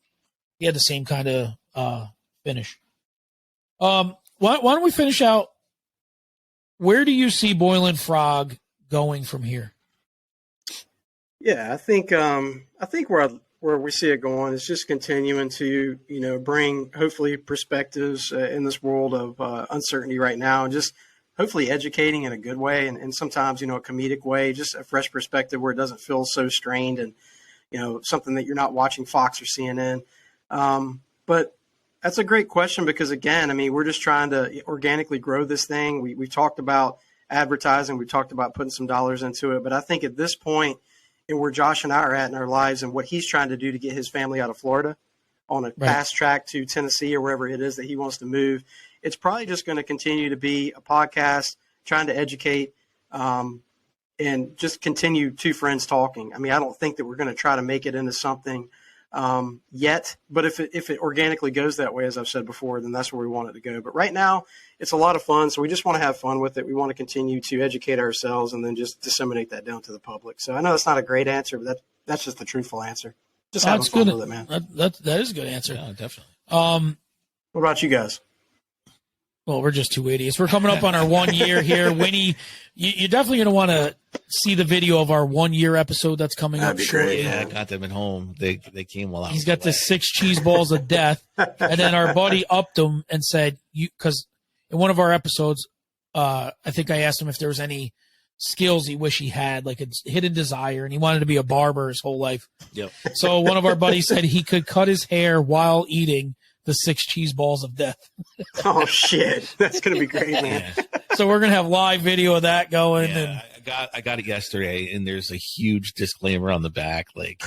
He had the same kind of finish. Why don't we finish out? Where do you see Boiling Frog going from here? Yeah, I think where we see it going is just continuing to, you know, bring hopefully perspectives in this world of uncertainty right now, and just hopefully educating in a good way, and sometimes, you know, a comedic way, just a fresh perspective where it doesn't feel so strained and, you know, something that you're not watching Fox or CNN. But that's a great question because, again, I mean, we're just trying to organically grow this thing. We've talked about advertising. We talked about putting some dollars into it. But I think at this point, and where Josh and I are at in our lives and what he's trying to do to get his family out of Florida on a fast track to Tennessee or wherever it is that he wants to move, it's probably just going to continue to be a podcast trying to educate and just continue two friends talking. I mean, I don't think that we're going to try to make it into something yet, but if it organically goes that way, as I've said before, then that's where we want it to go. But right now it's a lot of fun. So we just want to have fun with it. We want to continue to educate ourselves and then just disseminate that down to the public. So I know that's not a great answer, but that's just the truthful answer. Just having fun with it, man. That is a good answer. Yeah, definitely. What about you guys? Well, we're just two idiots. We're coming up on our 1 year here. Winnie, you're definitely going to want to see the video of our 1 year episode that's coming up shortly. Yeah, I got them at home. They came while I was He's got away. the 6 cheese balls of death. And then our buddy upped him and said, because in one of our episodes, I think I asked him if there was any skills he wish he had, like a hidden desire, and he wanted to be a barber his whole life. Yep. So one of our buddies said he could cut his hair while eating the 6 cheese balls of death. Oh shit, that's gonna be great, man. Yeah. So we're gonna have live video of that going. Yeah, I got it yesterday, and there's a huge disclaimer on the back, like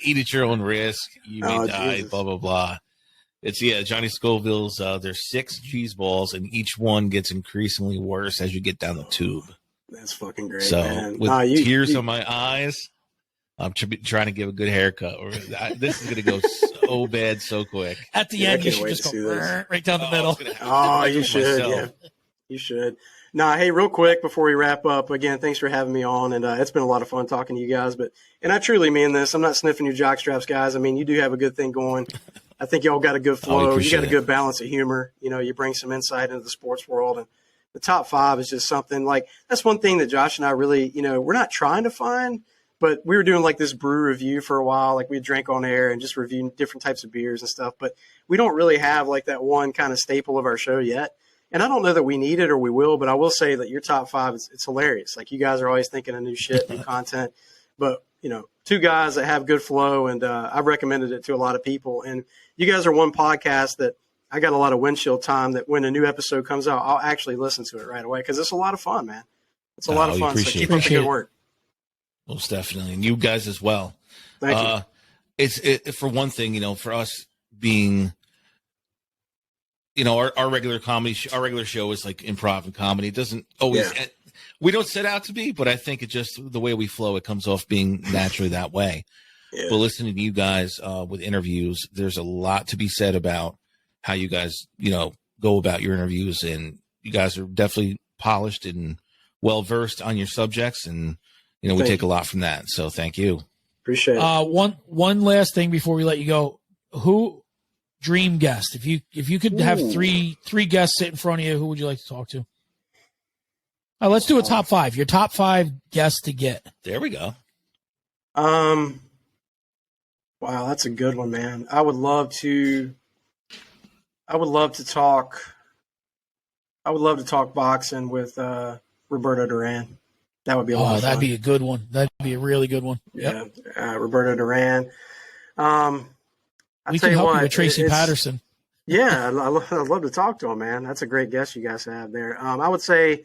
eat at your own risk, you may die, Jesus. blah blah blah. It's Johnny Scoville's. There's 6 cheese balls, and each one gets increasingly worse as you get down the tube. That's fucking great, So man. with tears on my eyes, I'm trying to give a good haircut. This is gonna go so bad so quick. At the Yeah, I end, you can't should wait just to see go this. right down the middle. Oh, you should. Yeah, you should. Nah, hey, real quick before we wrap up, again, thanks for having me on, and it's been a lot of fun talking to you guys. And I truly mean this. I'm not sniffing your jockstraps, guys. I mean, you do have a good thing going. I think y'all got a good flow. You got a good balance of humor. You know, you bring some insight into the sports world, and the top 5 is just something like that's one thing that Josh and I really, you know, we're not trying to find. But we were doing like this brew review for a while, like we drank on air and just reviewing different types of beers and stuff. But we don't really have like that one kind of staple of our show yet. And I don't know that we need it or we will, but I will say that your top 5, it's hilarious. Like you guys are always thinking of new shit, new content. But, you know, 2 guys that have good flow, and I've recommended it to a lot of people. And you guys are one podcast that I got a lot of windshield time that when a new episode comes out, I'll actually listen to it right away because it's a lot of fun, man. It's a lot of fun. So keep up the good work. Most definitely, and you guys as well. Thank you. It's for one thing, you know, for us being, you know, our regular comedy, our regular show is like improv and comedy. It doesn't always, we don't set out to be, but I think it just the way we flow, it comes off being naturally that way. Yeah. But listening to you guys with interviews, there's a lot to be said about how you guys, you know, go about your interviews, and you guys are definitely polished and well versed on your subjects, and we take a lot from that. So thank you. Appreciate it. One last thing before we let you go. Who dream guest? If you could have three guests sit in front of you, who would you like to talk to? Let's do a top 5. Your top 5 guests to get. There we go. Wow, that's a good one, man. I would love to talk boxing with Roberto Duran. That would be a lot of fun. That'd be a good one. That'd be a really good one. Yeah, Roberto Duran. We can help you with Tracy Patterson. Yeah, I'd love to talk to him, man. That's a great guest you guys have there. I would say,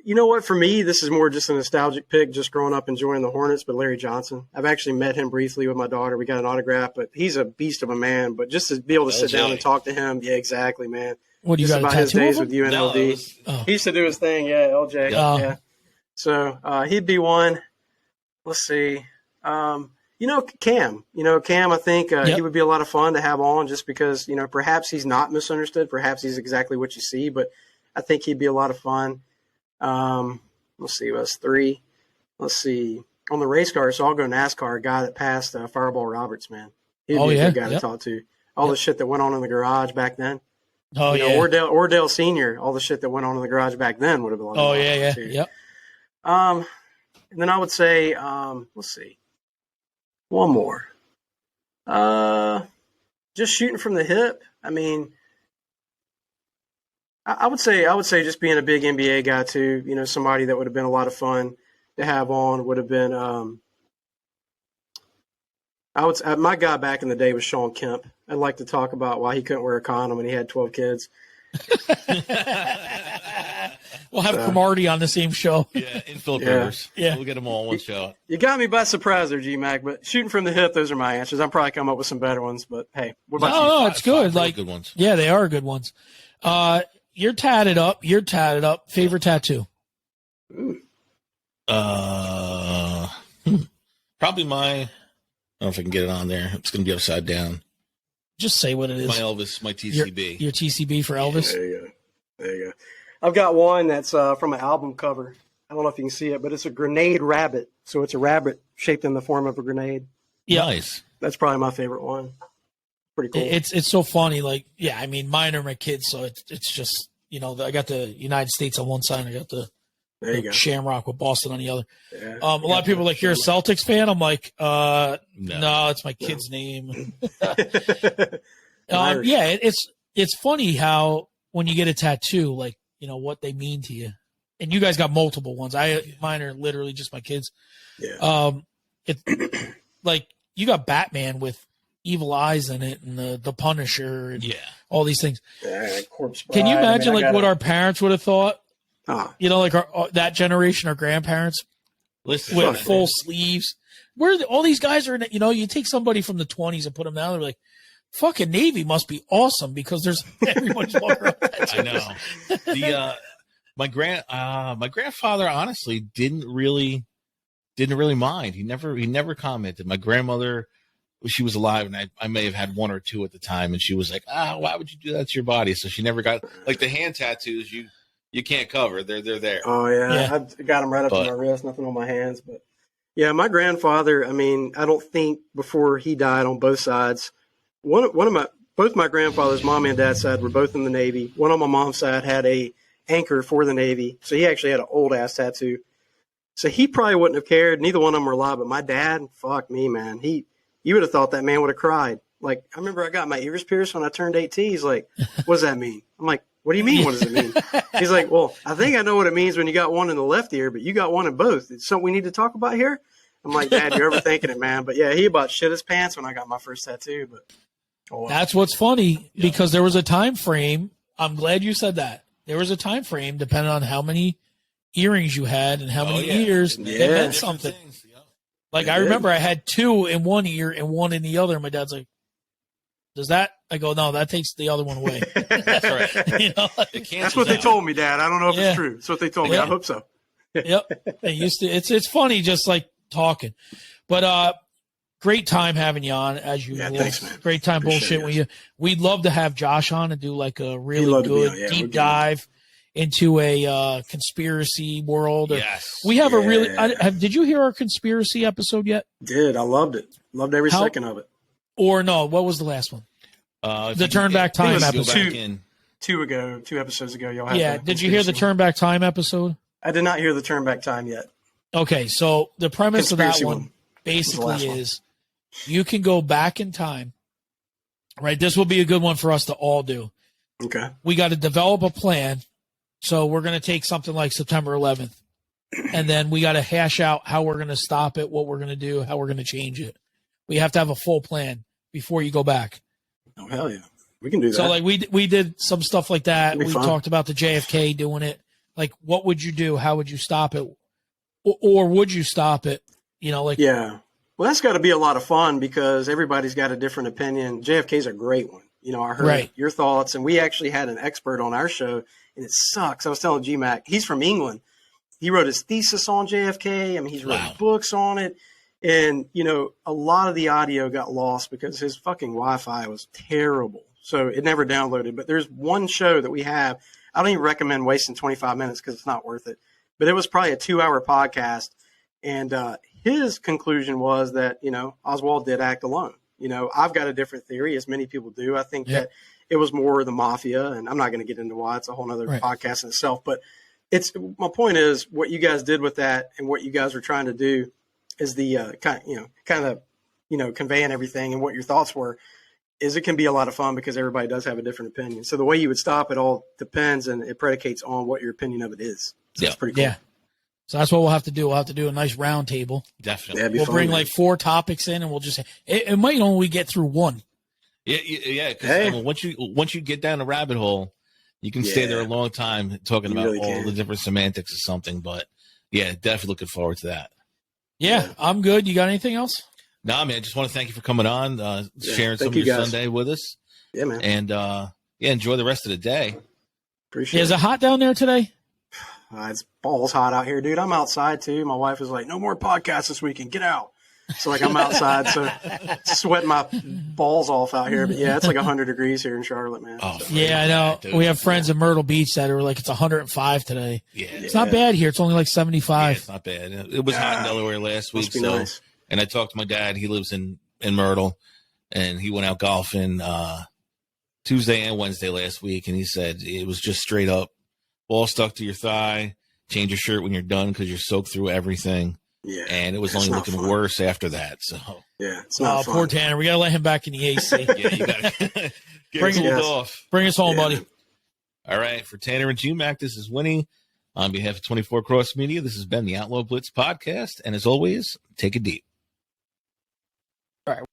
you know what, for me, this is more just a nostalgic pick, just growing up enjoying the Hornets, but Larry Johnson. I've actually met him briefly with my daughter. We got an autograph, but he's a beast of a man. But just to be able to sit down and talk to him, yeah, exactly, man. What, you got about his days with UNLV. He used to do his thing, LJ. Yeah. So he'd be one. Let's see. Cam. Cam, I think he would be a lot of fun to have on just because, perhaps he's not misunderstood. Perhaps he's exactly what you see, but I think he'd be a lot of fun. Let's see, that's 3. Let's see. On the race car, so I'll go NASCAR, a guy that passed Fireball Roberts, man. He'd be a good guy to talk to. All the shit that went on in the garage back then. Ordell Sr., all the shit that went on in the garage back then would have been a lot of fun too. Yep. And then I would say, let's see. One more. Just shooting from the hip. I mean, I would say just being a big NBA guy too. Somebody that would have been a lot of fun to have on would have been. My guy back in the day was Sean Kemp. I'd like to talk about why he couldn't wear a condom when he had 12 kids. We'll have Cromartie on the same show. Yeah, infield rivers. Yeah, we'll get them all in one show. You got me by surprise there, G-Mac, but shooting from the hip, those are my answers. I'm probably come up with some better ones, but hey, what about you? No, it's good. Like good ones. Yeah, they are good ones. You're tatted up. Favorite tattoo? Ooh. Probably my. I don't know if I can get it on there. It's going to be upside down. Just say what it is. My Elvis, my TCB. Your TCB for Elvis. There you go. I've got one that's from an album cover. I don't know if you can see it, but it's a grenade rabbit. So it's a rabbit shaped in the form of a grenade. Yeah. Nice. That's probably my favorite one. Pretty cool. It's so funny. Like, yeah, I mean, mine are my kids, so it's just, I got the United States on one side, I got the Shamrock with Boston on the other. Yeah. A lot of people are like, you're a Celtics fan? I'm like, no, it's my kid's name. It's funny how when you get a tattoo, like, what they mean to you. And you guys got multiple ones. Mine are literally just my kids. Yeah. It's like you got Batman with evil eyes in it and the Punisher and all these things. Yeah, Corpse Bride. Can you imagine what our parents would have thought? Like that generation, our grandparents with full sleeves. Where all these guys are, you take somebody from the 20s and put them down, they're like, fucking Navy must be awesome because there's everybody's walking around. I know. My grandfather honestly didn't really mind. He never commented. My grandmother, she was alive, and I may have had one or two at the time, and she was like, why would you do that to your body? So she never got like the hand tattoos. You can't cover. They're there. Oh yeah. I got them right up to my wrist. Nothing on my hands, but yeah, my grandfather. I mean, I don't think before he died on both sides. Both my grandfather's mom and dad's side were both in the Navy. One on my mom's side had a anchor for the Navy, so he actually had an old ass tattoo. So he probably wouldn't have cared. Neither one of them were alive, but my dad, fuck me, man. You would have thought that man would have cried. Like, I remember I got my ears pierced when I turned 18. He's like, what does that mean? I'm like, what do you mean? What does it mean? He's like, well, I think I know what it means when you got one in the left ear, but you got one in both. It's something we need to talk about here. I'm like, Dad, you're overthinking it, man. But yeah, he about shit his pants when I got my first tattoo, but. That's what's funny because there was a time frame. I'm glad you said that. There was a time frame depending on how many earrings you had and how many ears that meant something. Like I remember I had 2 in one ear and 1 in the other. And my dad's like, does that? I go, no, that takes the other one away. That's right. That's what they told me, Dad. I don't know if it's true. That's what they told me. I hope so. Yep. They used to. It's funny just like talking, but great time having you on as usual. Yeah, thanks, man. Great time Appreciate bullshit with you. We'd love to have Josh on and do like a really good deep dive into a conspiracy world. Yes. We have a really. Did you hear our conspiracy episode yet? Did. I loved it. Loved every second of it. Or no? What was the last one? The Turn Back Time episode. 2 episodes ago, y'all had. Yeah. Did you hear the Turn Back Time episode? I did not hear the Turn Back Time yet. Okay, so the premise of that one basically is you can go back in time, right? This will be a good one for us to all do. Okay. We got to develop a plan. So we're going to take something like September 11th, and then we got to hash out how we're going to stop it, what we're going to do, how we're going to change it. We have to have a full plan before you go back. Oh, hell yeah. We can do that. So like we did some stuff like that. We talked about the JFK doing it. Like, what would you do? How would you stop it? Or would you stop it? You know, like. Yeah. Well, that's got to be a lot of fun because everybody's got a different opinion. JFK's a great one. You know, I heard your thoughts, and we actually had an expert on our show, and it sucks. I was telling GMAC, he's from England. He wrote his thesis on JFK. I mean, he's written books on it. And, you know, a lot of the audio got lost because his fucking Wi-Fi was terrible. So it never downloaded. But there's one show that we have. I don't even recommend wasting 25 minutes because it's not worth it. But it was probably a 2-hour podcast. And his conclusion was that, you know, Oswald did act alone. You know, I've got a different theory, as many people do. I think that it was more the mafia. And I'm not going to get into why. It's a whole other podcast in itself. But my point is what you guys did with that and what you guys were trying to do is the kind of conveying everything and what your thoughts were. Is it can be a lot of fun because everybody does have a different opinion. So the way you would stop it all depends, and it predicates on what your opinion of it is. So it's pretty cool. Yeah. So that's what we'll have to do. We'll have to do a nice round table. Definitely. We'll bring like 4 topics in, and we'll just it might only get through one. Yeah. Because once you get down the rabbit hole, you can stay there a long time talking about really all the different semantics of something. But yeah, definitely looking forward to that. Yeah, I'm good. You got anything else? No, man. Just want to thank you for coming on, sharing some of your Sunday with us. Yeah, man. And enjoy the rest of the day. Appreciate it. Is it hot down there today? It's balls hot out here, dude. I'm outside too. My wife is like, "No more podcasts this weekend. Get out." So like I'm outside, so sweating my balls off out here. But yeah, it's like 100 degrees here in Charlotte, man. Oh, so. Yeah, I know. Dude, we have friends in Myrtle Beach that are like, it's 105 today. Yeah, it's not bad here. It's only like 75. Yeah, it's not bad. It was hot in Delaware last week. So, nice. And I talked to my dad. He lives in Myrtle, and he went out golfing Tuesday and Wednesday last week, and he said it was just straight up ball stuck to your thigh. Change your shirt when you're done because you're soaked through everything. Yeah, and it was only looking worse after that. So it's not fun. Poor Tanner. We gotta let him back in the AC. You gotta bring him off. Bring us home, buddy. All right, for Tanner and GMAC, this is Winnie. On behalf of 24 Cross Media, this has been the Outlaw Blitz podcast, and as always, take it deep. All right.